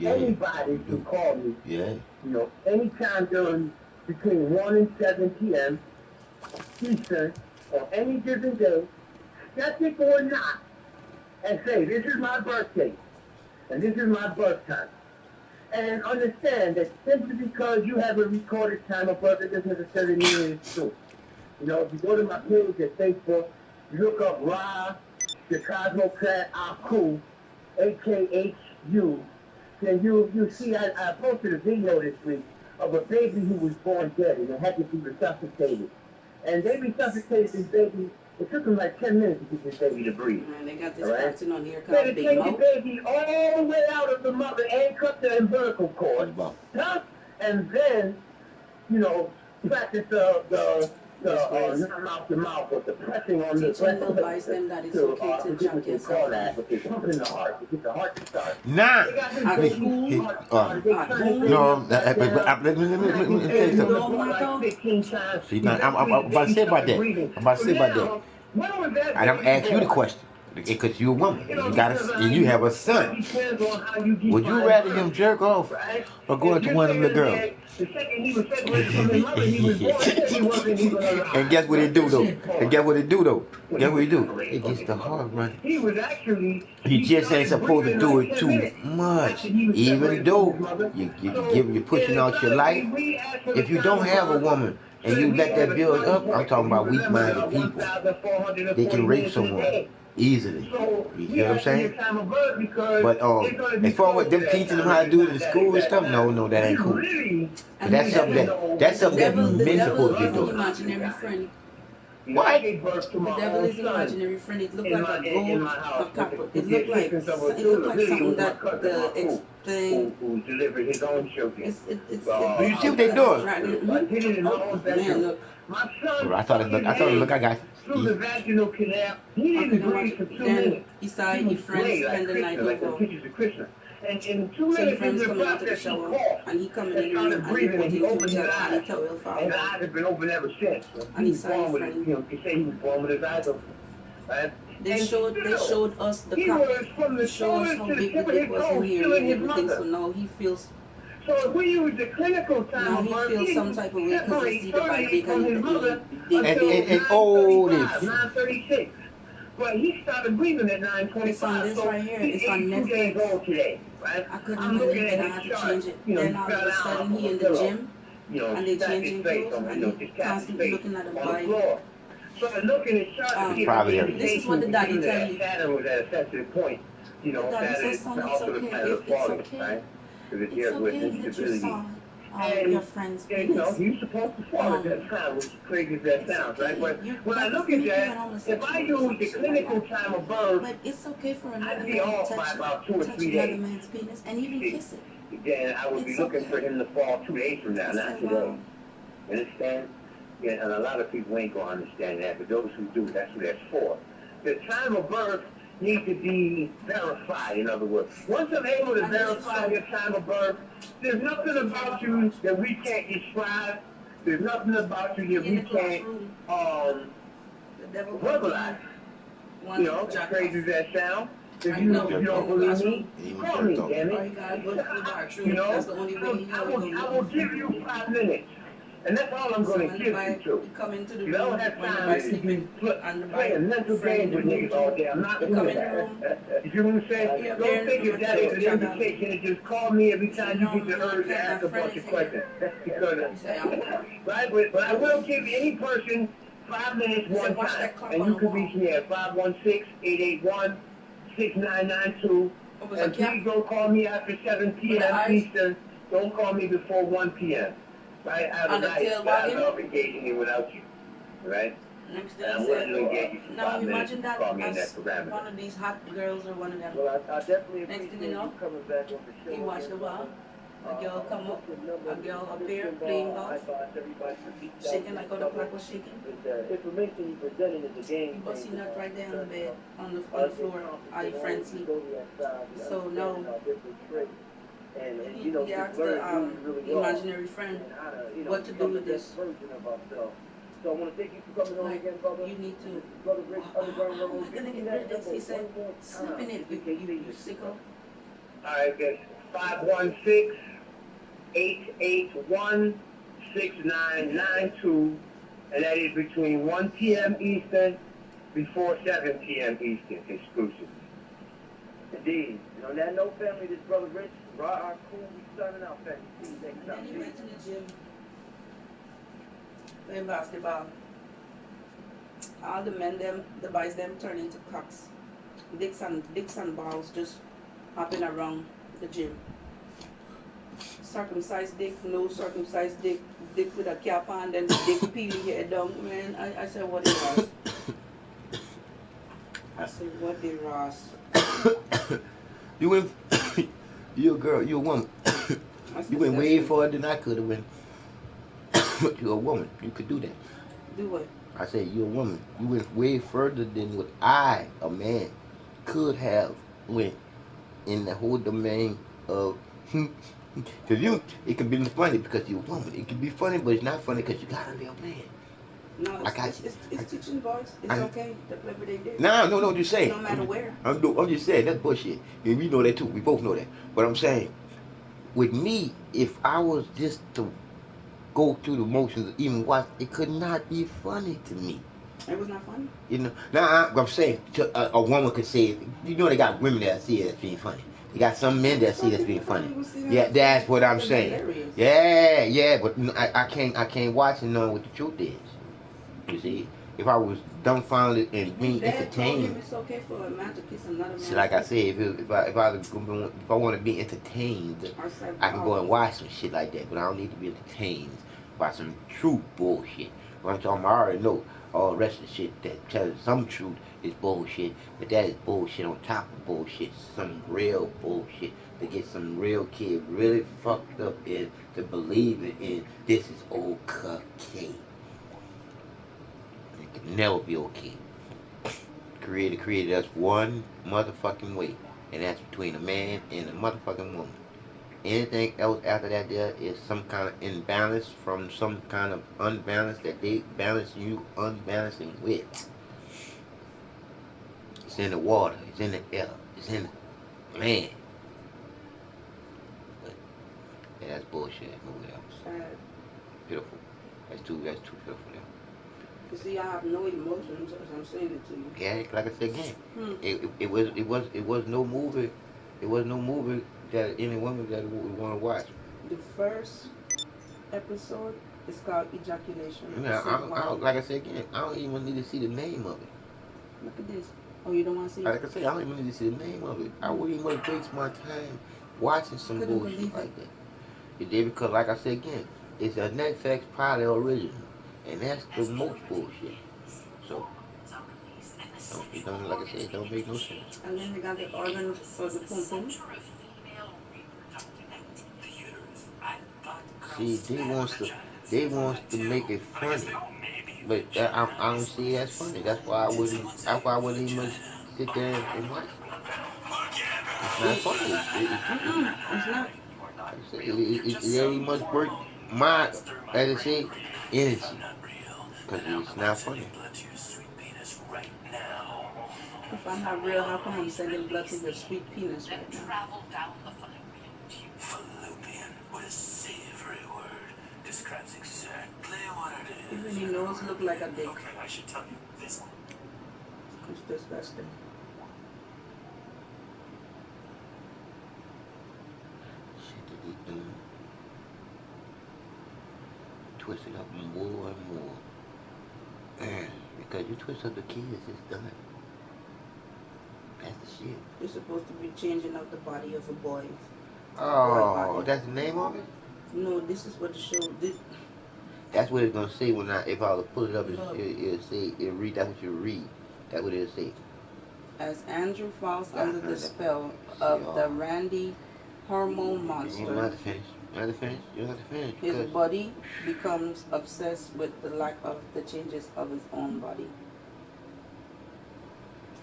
Anybody can call me. You know, anytime during between 1 and 7 p.m. Eastern on any given day, skeptic or not, and say, this is my birth date, and this is my birth time. And understand that simply because you have a recorded time of birth, it doesn't necessarily mean it's true. You know, if you go to my page at Facebook, you look up Ra, the Cosmocrat Aku, AKHU, then you see I posted a video this week of a baby who was born dead and it had to be resuscitated. And they resuscitated this baby. It took them like 10 minutes to get this baby to breathe. Man, they got this person on here They called had to Big take Mo. the baby all the way out of the mother and cut the umbilical cord. And then, you know, practice the not mouth to mouth, but the pressing on the breast to get to call that, but they pump in the heart to get the heart to start. Nah. They got this baby heart. They turn it let me say something. 15 times. See, now, I'm about to say about that. I'm about to say about that. And I'm gonna ask you the question. Because you're a woman. And you have a son. Would you rather him jerk off or go into one of them little girls? And guess what he do though? Guess what he do? It gets the heart running. He just ain't supposed to do it too much. Even though you're pushing out your life. If you don't have a woman and you let that build up, I'm talking about weak-minded people. They can rape someone easily. You hear what I'm saying? But as far as them teaching them how to do it in school and stuff, no, that ain't cool. But that's something that men supposed to be doing. What? The devil is an imaginary friend. It looked like a gold copper. It looked like something that the thing. Who delivered his own children. You see what they doing? Man, look. I thought it looked. I got. Through the vaginal canal, he didn't breathe for 2 minutes. He saw your friends spend the night like the pictures of Krishna. And in 2 minutes, friends coming out to the shower, and he coming in and breathing, and he opened his eyes. And his eyes have been open ever since. And he saw your friend. They say he was born with his eyes open. Right? They showed us the copy. They showed us how big the dick was in here and everything. So now he feels. So if we use the clinical time, now he feels some type of way because he see the body from his mother and old 9:36. But he started breathing at 9:25. It's on this right here. It's on Netflix. 2 days old today, right? I couldn't believe it. I had to change it. Then all of a sudden he in the gym, and they changing clothes, and he constantly looking at the body. So I look in his chart. This is what the daddy tell you. Saturn was at a sensitive point. You know, Saturn is also the planet of falling, right? Because it deals with instability your And, friend's and penis. you're supposed to fall at that time, which is crazy as that It's sounds, right? okay. But You when I that look doesn't at make you an that, if I homosexual or use some the shit like clinical that. time of birth, But it's okay for another I'd be man to off by about 2 or touch 3 another days. man's penis and even See, kiss it. then I would be It's looking for okay. him to fall 2 days from now, I not said, today. wow. You understand? Yeah, and a lot of people ain't gonna understand that, but those who do, that's what that's for. The time of birth needs to be verified, in other words. Once I'm able to And this is verify so your time of birth, there's nothing about you that we can't describe. There's nothing about you be that in we the can't classroom. The devil come to you verbalize. You once know, you as jack off. crazy as that sounds. If Right you now, don't in the believe me, classroom. He even call me, jerked off. damn Or it. you gotta go to the You bathroom. That's know, the only way you know I you're will, gonna I live. will give you 5 minutes. And that's all I'm So going to when the give you boy to. he come into the You know, I don't room, have when the time boy to be sleeping and the boy playing mental friend in games the with room niggas all too, day. I'm not you come doing in the that. room, You see what I'm saying? you up there Don't in the think room of and that as an jag off. invitation and just call me every You say, time you no, get the my urge to friend, ask a bunch is of here. questions. Because, You say, oh. right? But I will give any person 5 minutes You say, one watch time. that clock And on you the can wall. reach me at 516-881-6992. It was a And cap please don't call me after 7 with the p.m. eyes Eastern. Don't call me before 1 p.m. Right? I have a on the nice tail wagging. style of engaging you without you. Right? Next thing And he I'm willing said, to engage you for now 5 minutes imagine if you that call me in that as parameter. one of these hot girls or one of them. Well, I definitely Next thing appreciate you know, you coming back on the show you watch again, the brother. wall, a girl come Put up, your number a in the girl up here description playing bar. I golf, advise everybody to reach out shaking to like the how the brother. clock was shaking. The information you presented is a game You bust changer, nut man. right there on the Because, bed, on the get floor, all your comfortable, man. friends When you sleep. go to that side, you So now understand our different tricks. And he just asked the learn who we really are. imaginary friend And how to, what to do become the with best this. version of ourselves. So I want to thank you for coming on Like, again, brother. you need to, This is Brother Rich, Underground how am I Revolution. gonna Give me get that rid of this? number He said, one more slip time. in it, Just in case they you missed it, sicko. brother. All right, that's 516-881-6992, and that is between 1 p.m. Eastern before 7 p.m. Eastern, exclusive. Indeed. And on that note, family, this Brother Rich, Ra Cool, we signing out, family. See you next And time. then he went to the gym, playing basketball. All the men them, the boys them turn into cocks. Dicks and balls just hopping around the gym. Circumcised dick, no circumcised dick, dick with a cap on, then the dick peeling your head down. Man, I said, what the Ross? I said, what the Ross? You went, you a girl, you a woman. You went way farther than I could have went. You're a woman. You could do that. Do what? I said you're a woman. You went way further than what I, a man, could have went in the whole domain of. Because you, it can be funny because you're a woman. It can be funny, but it's not funny because you got a real man. No, I got you. it's teaching boys. It's okay. That's what they do. No, just saying. No matter where. I'm just saying that's bullshit, and we know that too. We both know that. But I'm saying, with me, if I was just to go through the motions, even watch, it could not be funny to me. It was not funny. You know, now I'm saying a woman could say it. You know, they got women that see it as being funny. They got some men that see it as being funny. Yeah, that's what I'm saying. Yeah, but I can't watch and know what the truth is. You see, if I was dumbfounded and being entertained, it's okay for a man to kiss another man. see, like I said, if I want to be entertained, I can go and watch some shit like that. But I don't need to be entertained by some true bullshit. What I'm talking about, I already know all the rest of the shit that tells some truth is bullshit, but that is bullshit on top of bullshit. Some real bullshit to get some real kid really fucked up in to believe in this is okay. It can never be okay. Creator created us one motherfucking way, and that's between a man and a motherfucking woman. Anything else after that there is some kind of imbalance from some kind of unbalance that they balance you unbalancing with. It's in the water, it's in the air, it's in the land. But yeah, that's bullshit. Move it out. Pitiful. That's too pitiful there. You see, I have no emotions as I'm saying it to you. Yeah, like I said again, it was no movie, that any woman that would want to watch. The first episode is called ejaculation. Like I said again, I don't even need to see the name of it. Look at this. Oh, you don't want to see it? Like I said, I don't even need to see the name of it. I wouldn't even waste my time watching some Couldn't bullshit believe it. like that. They because like I said again, it's a Netflix pilot original, and that's the most bullshit. So it don't like I said, it don't make no sense. And then they got the organ for the pum pum. See, they wants to make it funny, but I don't see it as funny. That's why I wouldn't. That's why I wouldn't even sit there and watch it. It's not funny. It's not. Like I say, it ain't much work. My, as I say, energy, because it's not funny. If I'm not real, how come I'm sending blood to your sweet penis right now? Even your nose look like a dick. It's disgusting. Shit that they do, twist it up more and more. Because you twist up the kids, it's done. That's the shit. You're supposed to be changing up the body of a boy. Oh, that's the name of it. No, this is what the show. That's what it's gonna say when if I was to pull it up, Look, it'll say it'll read. That's what you read. That's what it'll say. as Andrew falls under the spell See, of the Randy hormone you don't monster, have to finish. You don't have to finish. You don't have to finish. his Cause body becomes obsessed with the lack of the changes of his own body.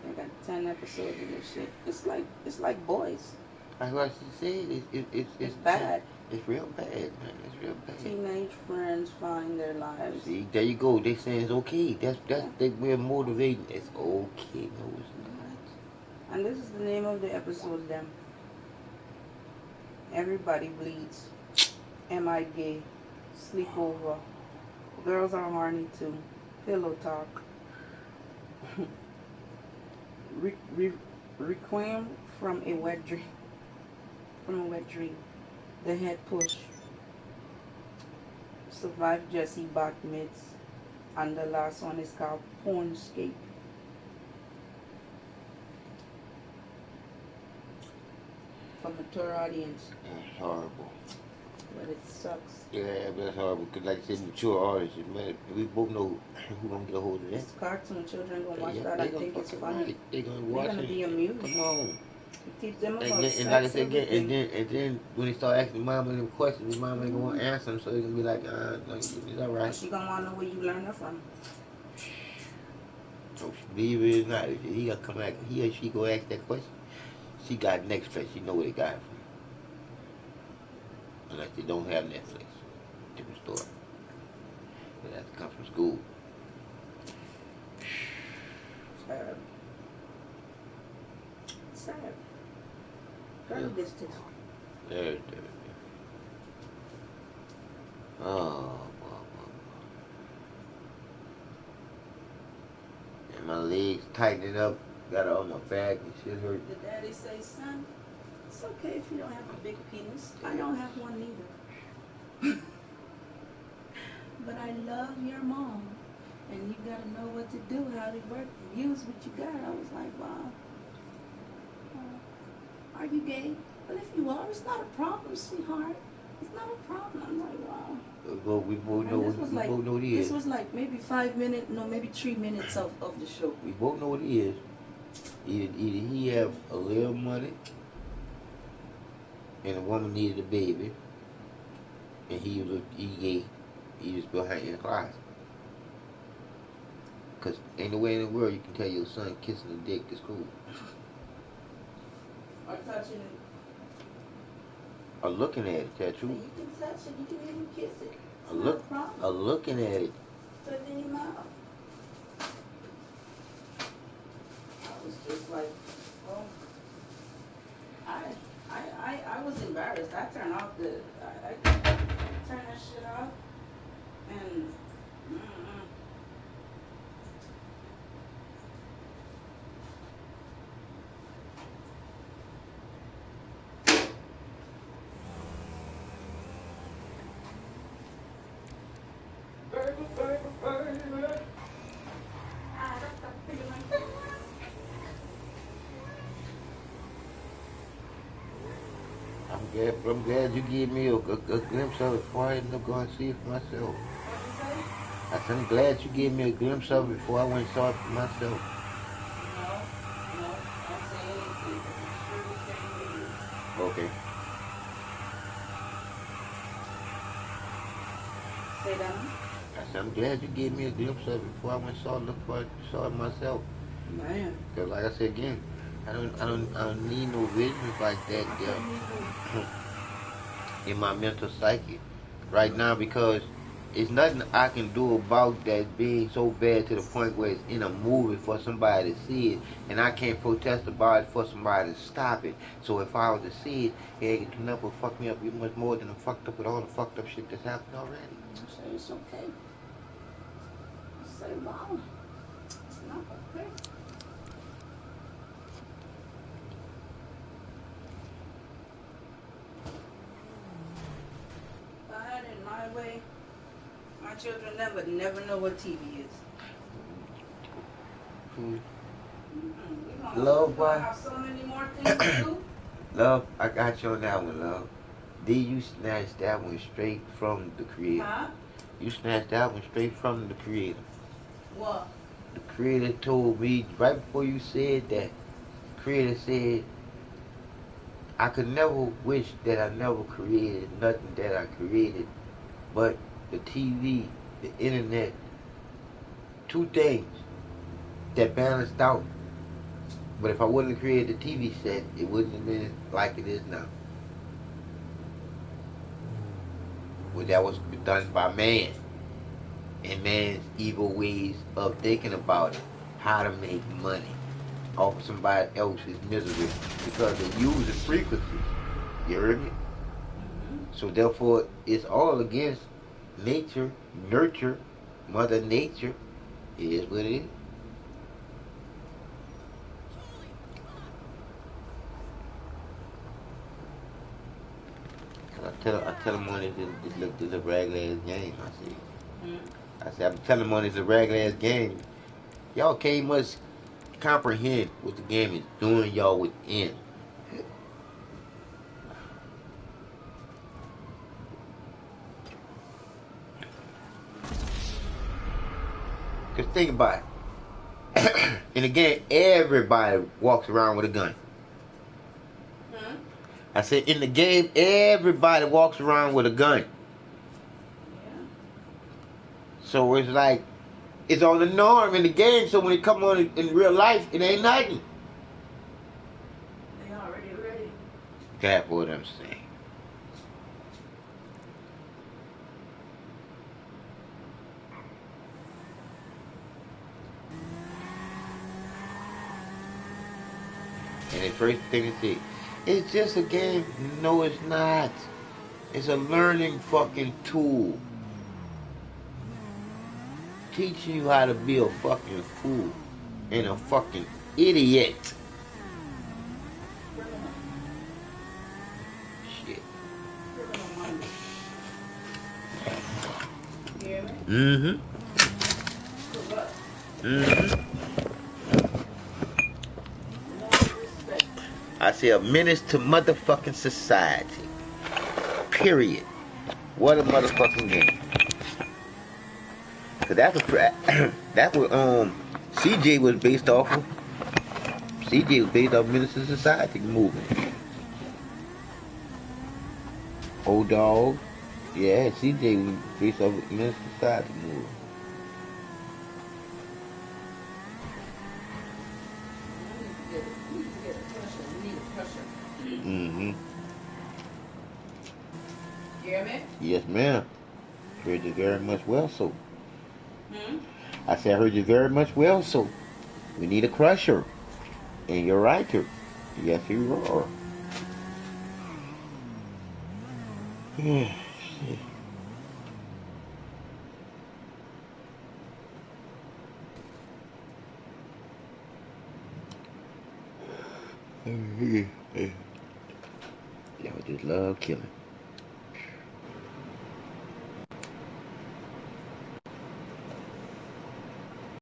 They got 10 episodes of this shit. It's like boys. that's what she said. It's bad. It's real bad, man. It's real bad. Teenage friends find their lives. See, there you go. They saying it's okay. That's Yeah. we're motivating. It's okay. No, it's not. And this is the name of the episode. Them. Everybody bleeds. Am I gay? Sleepover. Girls are horny too. Pillow talk. Requiem from a wet dream. From a wet dream. The head push. Survive Jesse back mids. And the last one is called Pornscape. For mature audience. That's horrible. But it sucks. Yeah, that's horrible. Cause like I said, mature artists, man, we both know who gonna get a hold of that. It's cartoon. Children gonna watch Yeah, that they and gonna think it's fucking funny. right. They gonna They're watch gonna it. be amused. Come on. You teach them about And sex, like I said again, everything. and then when they start asking mama them questions, mama ain't gonna answer them, so they gonna be like, no, it's all right. She gonna wanna know where you learned that from. So believe it or not, if he gonna come back, he or she go ask that question, she got Netflix. She know where they got it from. Unless they don't have Netflix, different story. But that has to come from school. Sad. Sad. Very Yeah. distant. There. Oh, boy. And my legs tightening up, got it on my back and shit hurt. The daddy say, son, it's okay if you don't have a big penis. I don't have one either. But I love your mom. And you gotta know what to do, how to work, use what you got. I was like, wow. Are you gay? Well, if you are, it's not a problem, sweetheart. It's not a problem. I'm like, wow. Well, we both know. Both know what he is. This was like maybe 5 minutes, no, maybe 3 minutes of the show. We both know what he is. Either he have a little money, and a woman needed a baby, and he gay. He just behind in the closet. Cause ain't no way in the world you can tell your son kissing a dick is cool. Or touching it. Or looking at it, tell the truth. You can touch it, you can even kiss it. It's Or not a problem. looking at it. Put it in your mouth. I was just like, well, I was embarrassed. I turned off I turned that shit off, and I I'm glad you gave me a glimpse of it before I ended up going to see it for myself. What'd you say? I said, I'm glad you gave me a glimpse of it before I went and saw it for myself. No, no, don't say anything, but be sure to say what it is. Okay. Say that. I said, I'm glad you gave me a glimpse of it before I went and saw it myself. Man, Cause like I said again, I don't need no visions like that I there couldn't even. in my mental psyche right now because it's nothing I can do about that being so bad to the point where it's in a movie for somebody to see it, and I can't protest about it for somebody to stop it. So if I was to see it, it could never fuck me up even much more than I'm fucked up with all the fucked up shit that's happened already. I say it's okay. I say, wow, it's not okay. If I had it my way, my children never know what TV is. Hmm. We're Love, gonna boy. have so many more things to do. Love, I got you on that one, love. Did you snatch that one straight from the creator? Huh? You snatched that one straight from the creator. What? The creator told me right before you said that, the creator said, I could never wish that I never created nothing that I created, but the TV, the internet, two things that balanced out. But if I wouldn't have created the TV set, it wouldn't have been like it is now. Well, that was done by man and man's evil ways of thinking about it, how to make money off of somebody else's misery because they're using frequencies. You heard me? So therefore, it's all against nature, nurture, Mother Nature. It is what it is. I tell them on this little ragged ass game. I said, I'm telling them on this ragged ass game. Y'all can't much comprehend what the game is doing y'all within. Cause think about it. In the game, everybody walks around with a gun. Hmm? I said, in the game, everybody walks around with a gun. Yeah. So it's like, it's on the norm in the game, so when it come on in real life, it ain't nothing. They already ready. That's what I'm saying. And the first thing they say, it's just a game. No, it's not. It's a learning fucking tool. Teaching you how to be a fucking fool and a fucking idiot. Criminal. Shit. Criminal minded. You hear me? Mm-hmm. For what? Mm-hmm. No respect. I say a menace to motherfucking society. Period. What a motherfucking game. Cause that's what that's what CJ was based off of. CJ was based off Menace to Society movement. Old dog. Yeah, CJ was based off Menace to Society movement. We need to get a crusher. We need a crusher. Mm-hmm. You hear me? Yes, ma'am. Heard you very much well, so. Hmm? I said, I heard you very much well, so. We need a crusher. And you're right, too. Yes, you are. Yeah, shit. Y'all just love killing.